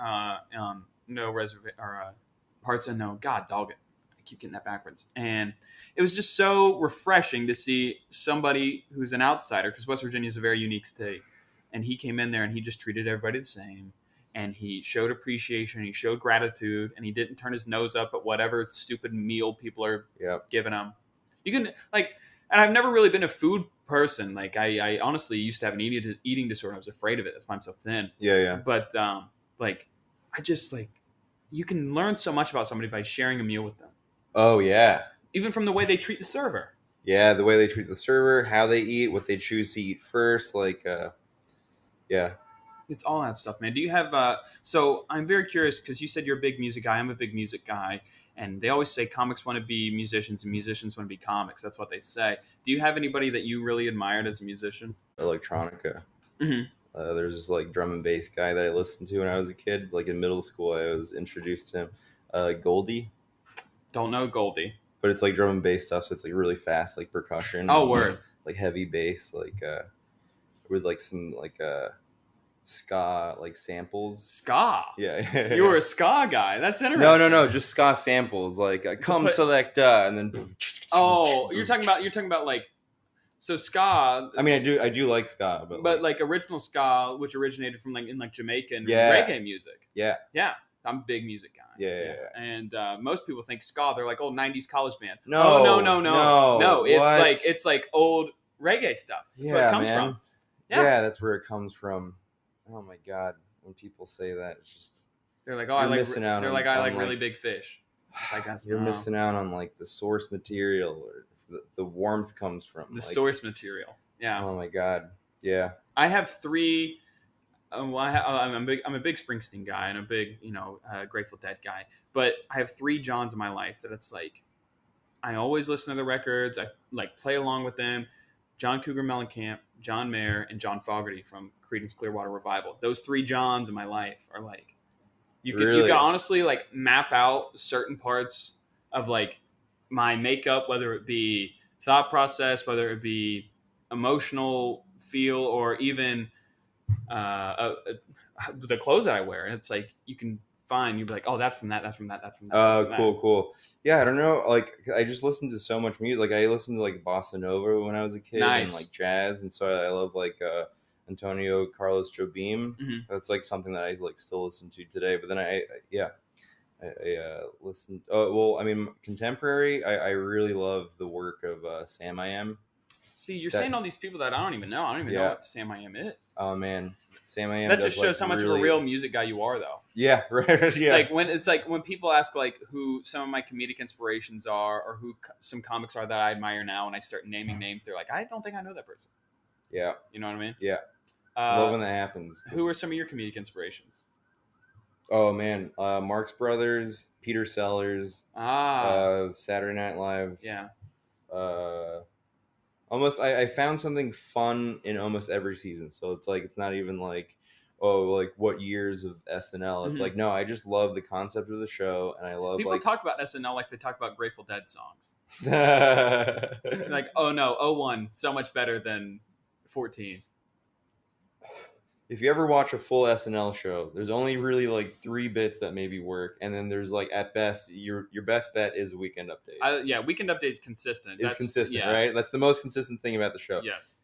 no reservation or parts unknown. God dog it, I keep getting that backwards. And it was just so refreshing to see somebody who's an outsider, because West Virginia is a very unique state, and he came in there and he just treated everybody the same. And he showed appreciation, he showed gratitude, and he didn't turn his nose up at whatever stupid meal people are giving him. You can and I've never really been a food person. Like I honestly used to have an eating disorder. I was afraid of it. That's why I'm so thin. Yeah. But I just you can learn so much about somebody by sharing a meal with them. Oh yeah. Even from the way they treat the server. Yeah, the way they treat the server, how they eat, what they choose to eat first, like, yeah. It's all that stuff, man. Do you have? So I'm very curious because you said you're a big music guy. I'm a big music guy, and they always say comics want to be musicians and musicians want to be comics. That's what they say. Do you have anybody that you really admired as a musician? Electronica. Mm-hmm. There's this like drum and bass guy that I listened to when I was a kid. Like in middle school, I was introduced to him. Goldie, Don't know Goldie. but it's like drum and bass stuff, so it's like really fast, like percussion. Oh, and, word. like heavy bass, like with like some like ska like samples. Ska. Yeah, You were a ska guy. That's interesting. no, just ska samples. Like come select and then. Oh, you're talking about like. So ska. I mean, I do like ska, but like original ska, which originated from like in like Jamaican Yeah. reggae music. yeah, Yeah, I'm a big music guy. Yeah. And most people think ska. They're like, oh, '90s college band. No, Oh, no. What? It's like old reggae stuff. That's where it comes from. Yeah, that's where it comes from. Oh my god, when people say that, it's just They're like, oh, You're I like. missing out They're on- like, I on, like like- really big fish. It's like that's you're missing out on like the source material or the warmth comes from the like, source material. Yeah, Oh my god, yeah. I have three. Well, I'm a big Springsteen guy and a big Grateful Dead guy. But I have three Johns in my life that it's like I always listen to the records. I like play along with them. John Cougar Mellencamp, John Mayer, and John Fogerty from Creedence Clearwater Revival. Those three Johns in my life are like you can Really? honestly like map out certain parts of like my makeup, whether it be thought process, whether it be emotional feel, or even the clothes that I wear. And it's like you can find you'd be like, oh, that's from that, that's from that, that's from that. Oh, that's from that. cool. Yeah, I don't know. Like, I just listened to so much music. Like, I listened to like bossa nova when I was a kid, Nice. and like jazz, and so I love like Antonio Carlos Jobim. Mhm. That's like something that I like still listen to today. But then I listened. Oh well, I mean, contemporary. I really love the work of Sam I Am. See, you're That- saying all these people that I don't even know. I don't even know Yeah. what Sam I Am is. Oh man, Sam I Am. That does, just shows like, how much of a real music guy you are, though. Yeah, right. Yeah. It's like when people ask like who some of my comedic inspirations are, or who some comics are that I admire now, and I start naming names, they're like, I don't think I know that person. yeah. You know what I mean? Yeah. Love when that happens. Who are some of your comedic inspirations? Oh man, Marx Brothers, Peter Sellers, Saturday Night Live. Yeah. Almost, I found something fun in almost every season. So it's like it's not even like, oh, like what years of SNL. It's Mhm. like no, I just love the concept of the show, and I love People like talk about SNL like they talk about Grateful Dead songs. if Like, oh no, 01, so much better than 14. you ever watch a full SNL show, there's only really like 3 bits that maybe work, and then there's like at best your best bet is Weekend Update. Weekend Update's consistent. It's consistent, right? That's the most consistent thing about the show. Yes.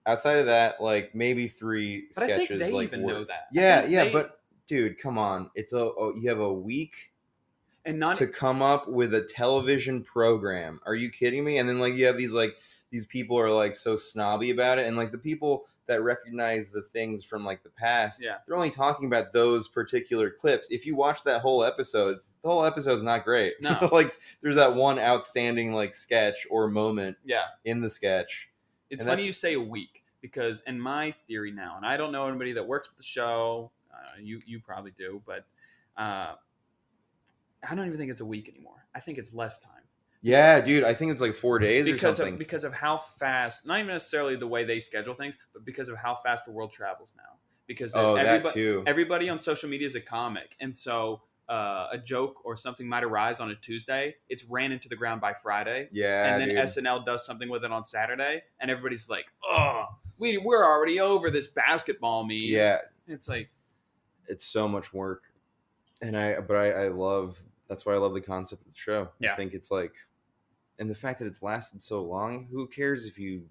Outside of that, like maybe 3 But I sketches. think they like even work. know that. I Yeah, think yeah, they- but dude, come on! You have a week and not to come up with a television program. Are you kidding me? And then like you have these people are like so snobby about it, and like the people that recognize the things from like the past, Yeah. they're only talking about those particular clips. If you watch that whole episode, the whole episode's not great. No. Like there's that one outstanding like sketch or moment yeah. in the sketch. It's And funny that's- you say a week because in my theory now, and I don't know anybody that works with the show, you probably do, but I don't even think it's a week anymore. I think it's less time. Yeah, dude, I think it's like 4 days or because something. of how fast, not even necessarily the way they schedule things, but because of how fast the world travels now. Because that too. everybody on social media is a comic, and so a joke or something might arise on a Tuesday, it's ran into the ground by Friday, Yeah, and then dude. SNL does something with it on Saturday, and everybody's like, "Oh, we're already over this basketball meme." Yeah, It's like, it's so much work, and I love. That's why I love the concept of the show. Yeah. I think it's like, and the fact that it's lasted so long. Who cares if you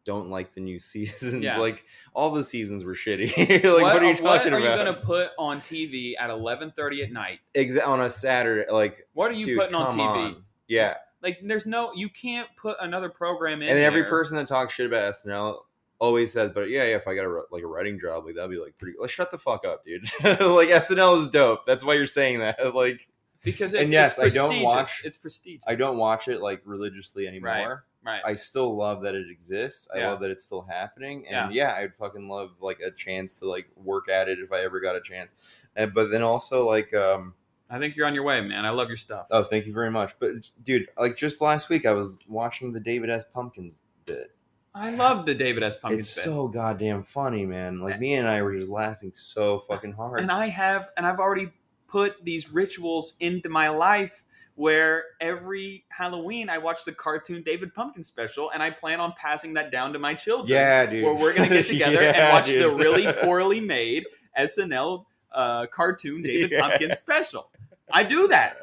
don't like the new seasons? Yeah. Like all the seasons were shitty. Like what are you talking what are about? you gonna put on TV at 11:30 at night? On a Saturday, like What are you dude, putting on come TV? Yeah, Like, you can't put another program in. and then every there. person that talks shit about SNL always says, "But yeah, if I got a writing job, like that'd be like pretty." Like, shut the fuck up, dude. Like SNL is dope. That's why you're saying that. Like, because and yes, it's I don't prestigious. watch- It's prestigious. I don't watch it like religiously anymore. Right. I still love that it exists. I Yeah. love that it's still happening. Yeah. And yeah, I'd fucking love like a chance to like work at it if I ever got a chance. And but then also like I think you're on your way, man. I love your stuff. oh, thank you very much. But dude, like just last week I was watching the David S. Pumpkins bit. I love the David S. Pumpkins It's bit. so goddamn funny, man. Like me and I were just laughing so fucking hard. And I've already put these rituals into my life where every Halloween I watch the cartoon David Pumpkin special, and I plan on passing that down to my children. Yeah, dude. Where we're gonna get together Yeah, and watch dude. the really poorly made SNL cartoon David Yeah. Pumpkin special. I do that.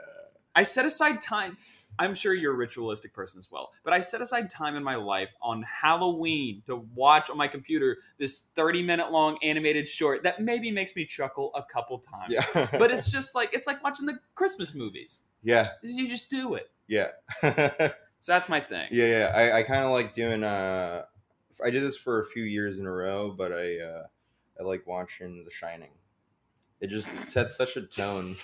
I set aside time. I'm sure you're a ritualistic person as well, but I set aside time in my life on Halloween to watch on my computer this 30-minute long animated short that maybe makes me chuckle a couple times. Yeah. But it's just like watching the Christmas movies. Yeah. You just do it. Yeah. So that's my thing. Yeah. I kind of like doing. I did this for a few years in a row, but I like watching The Shining. It just sets such a tone.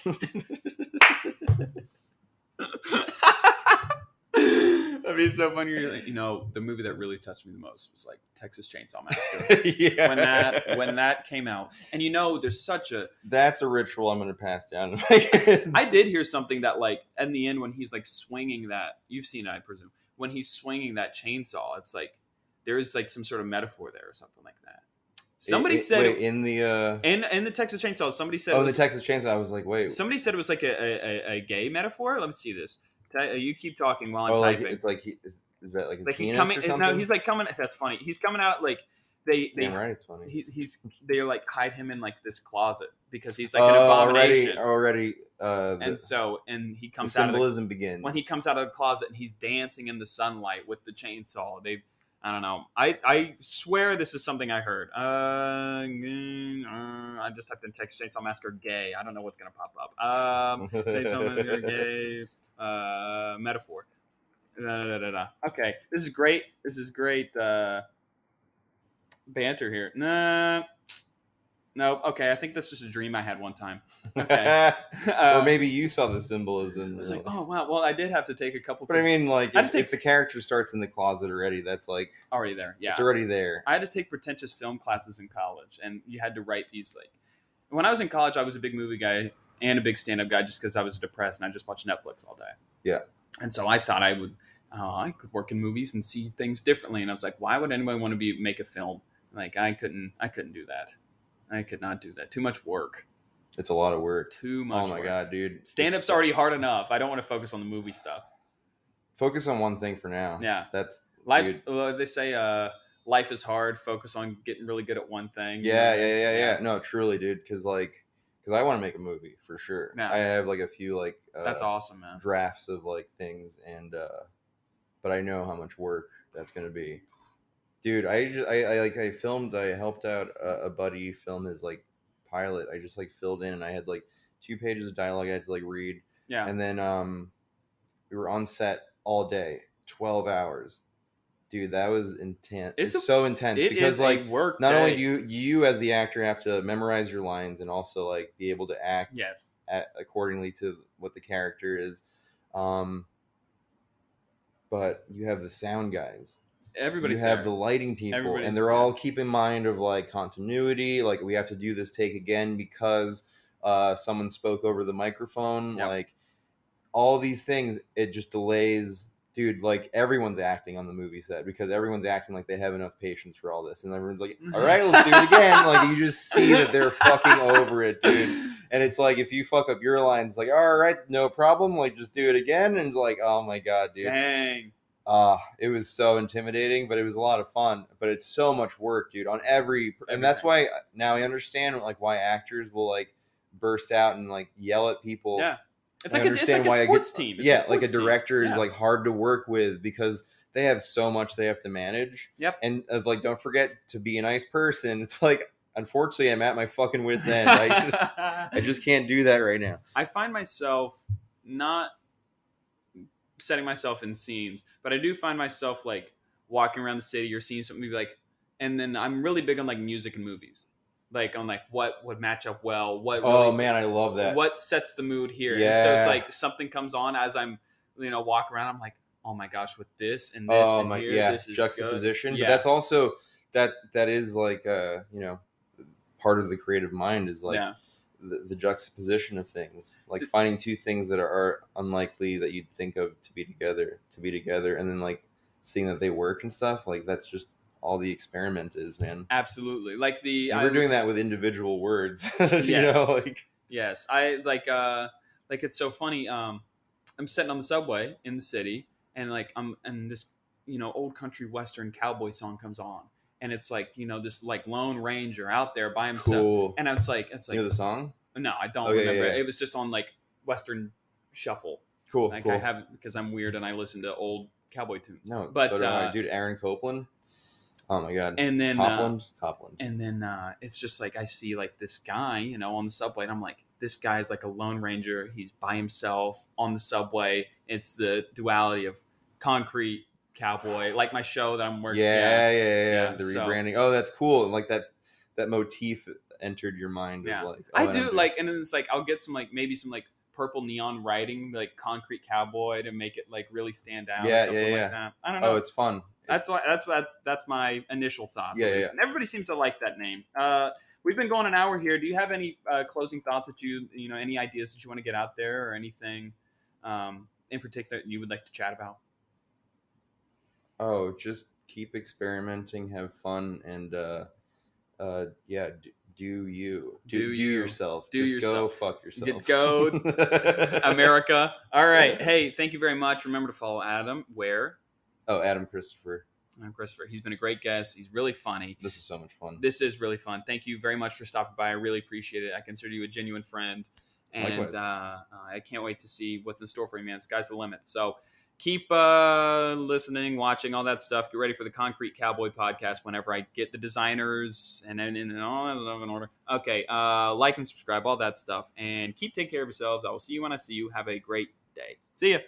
That'd be so funny. You're like, the movie that really touched me the most was like Texas Chainsaw Massacre. Yeah. When that came out, and there's such a that's a ritual I'm gonna pass down to my kids. I did hear something that like in the end when he's like swinging that, you've seen it, I presume, when he's swinging that chainsaw, it's like there's like some sort of metaphor there or something like that. Somebody said in the Texas Chainsaw. Somebody said the Texas Chainsaw. I was like, wait. Somebody said it was like a gay metaphor. Let me see this. You keep talking while I'm like typing. it's like is that like a Like he's penis coming? or something? No, he's like coming. That's funny. He's coming out like they. Damn right, it's funny. They like hide him in like this closet because he's like an abomination already. And he comes the out. Symbolism begins when he comes out of the closet and he's dancing in the sunlight with the chainsaw. I don't know. I swear this is something I heard. I just typed in Texas Chainsaw Massacre gay. I don't know what's gonna pop up. Chainsaw Massacre gay metaphor. Okay, this is great. Banter here. No. Okay, I think that's just a dream I had one time. Okay. Or maybe you saw the symbolism. I was like, oh wow. Well, I did have to take a couple. But I mean, like, if the character starts in the closet already, that's like already there. Yeah, it's already there. I had to take pretentious film classes in college, and you had to write these like. When I was in college, I was a big movie guy and a big stand-up guy, just because I was depressed and I just watched Netflix all day. Yeah. And so I thought I could work in movies and see things differently. And I was like, why would anyone want to make a film? Like I couldn't do that. I could not do that. Too much work. It's a lot of work. Too much work. Oh my God, dude. Stand-up's already hard enough. I don't want to focus on the movie stuff. Focus on one thing for now. Yeah. That's life's. They say life is hard. Focus on getting really good at one thing. Yeah. No, truly, dude. Because I want to make a movie for sure. Yeah. I have like a few like that's awesome, man. drafts of like things, and but I know how much work that's gonna be. Dude, I helped out a buddy film his like pilot. I just like filled in, and I had like 2 pages of dialogue I had to like read. Yeah. And then we were on set all day, 12 hours. Dude, that was intense. It's so intense because like work not day. only do you as the actor have to memorize your lines and also like be able to act accordingly to what the character is, but you have the sound guys. Everybody's you have there. The lighting people, Everybody's and they're there. all keep in mind of like continuity. Like we have to do this take again because someone spoke over the microphone. Yep. Like all these things, it just delays. Dude, like everyone's acting on the movie set because everyone's acting like they have enough patience for all this, and everyone's like, "All right, let's do it again." Like you just see that they're fucking over it, dude. And it's like if you fuck up your lines, it's like, "All right, no problem." Like just do it again, and it's like, "Oh my God, dude." Dang. It was so intimidating, but it was a lot of fun. But it's so much work, dude. And that's why now I understand like why actors will like burst out and like yell at people. Yeah, it's like a sports team. It's like a director is like hard to work with because they have so much they have to manage. Yep. And like, don't forget to be a nice person. It's like, unfortunately, I'm at my fucking wit's end. I just can't do that right now. I find myself not setting myself in scenes, but I do find myself like walking around the city or seeing something like, and then I'm really big on like music and movies, like on like what would match up well. Man, I love that. What sets the mood here? Yeah. And so it's like something comes on as I'm, walk around. I'm like, oh my gosh, with this and this Oh and my, here, yeah, this is juxtaposition. good. But Yeah, that's also that is like part of the creative mind is like yeah. the juxtaposition of things, like finding two things that are unlikely that you'd think of to be together, and then like seeing that they work and stuff. Like that's just all the experiment is, man. Absolutely. Like And we're doing that with individual words, yes. like Yes. I like it's so funny. I'm sitting on the subway in the city and like and this, old country western cowboy song comes on. And it's like, this like Lone Ranger out there by himself. cool. And it's You like know the song? no, I don't Okay, remember it. yeah. It was just on like Western Shuffle. Cool, Like I cool. haven't because I'm weird and I listen to old cowboy tunes. No, so But do I, dude. Aaron Copland. Oh my god. and then Copland. and then it's just like I see like this guy, on the subway, and I'm like, this guy's like a Lone Ranger. He's by himself on the subway. It's the duality of concrete cowboy, like my show that I'm working. Yeah. The So rebranding. Oh, that's cool. Like that motif entered your mind. yeah, Of like, I oh, do I'm like, and then it's like I'll get some like maybe some like purple neon writing, like concrete cowboy, to make it like really stand out. Yeah, or something yeah. Like that. I don't know. Oh, it's fun. That's my initial thoughts. Yeah, at least. yeah. And everybody seems to like that name. We've been going an hour here. Do you have any closing thoughts that any ideas that you want to get out there, or anything in particular that you would like to chat about? Oh, just keep experimenting, have fun, and yeah, do you do yourself? Do just yourself. Go fuck yourself. Go America. All right. Hey, thank you very much. Remember to follow Adam. Where? Oh, Adam Christopher. Christopher. He's been a great guest. He's really funny. This is so much fun. This is really fun. Thank you very much for stopping by. I really appreciate it. I consider you a genuine friend. And I can't wait to see what's in store for you, man. Sky's the limit. So keep listening, watching, all that stuff. Get ready for the Concrete Cowboy podcast whenever I get the designers and then in all that in order. Okay, like and subscribe, all that stuff. And keep taking care of yourselves. I will see you when I see you. Have a great day. See ya.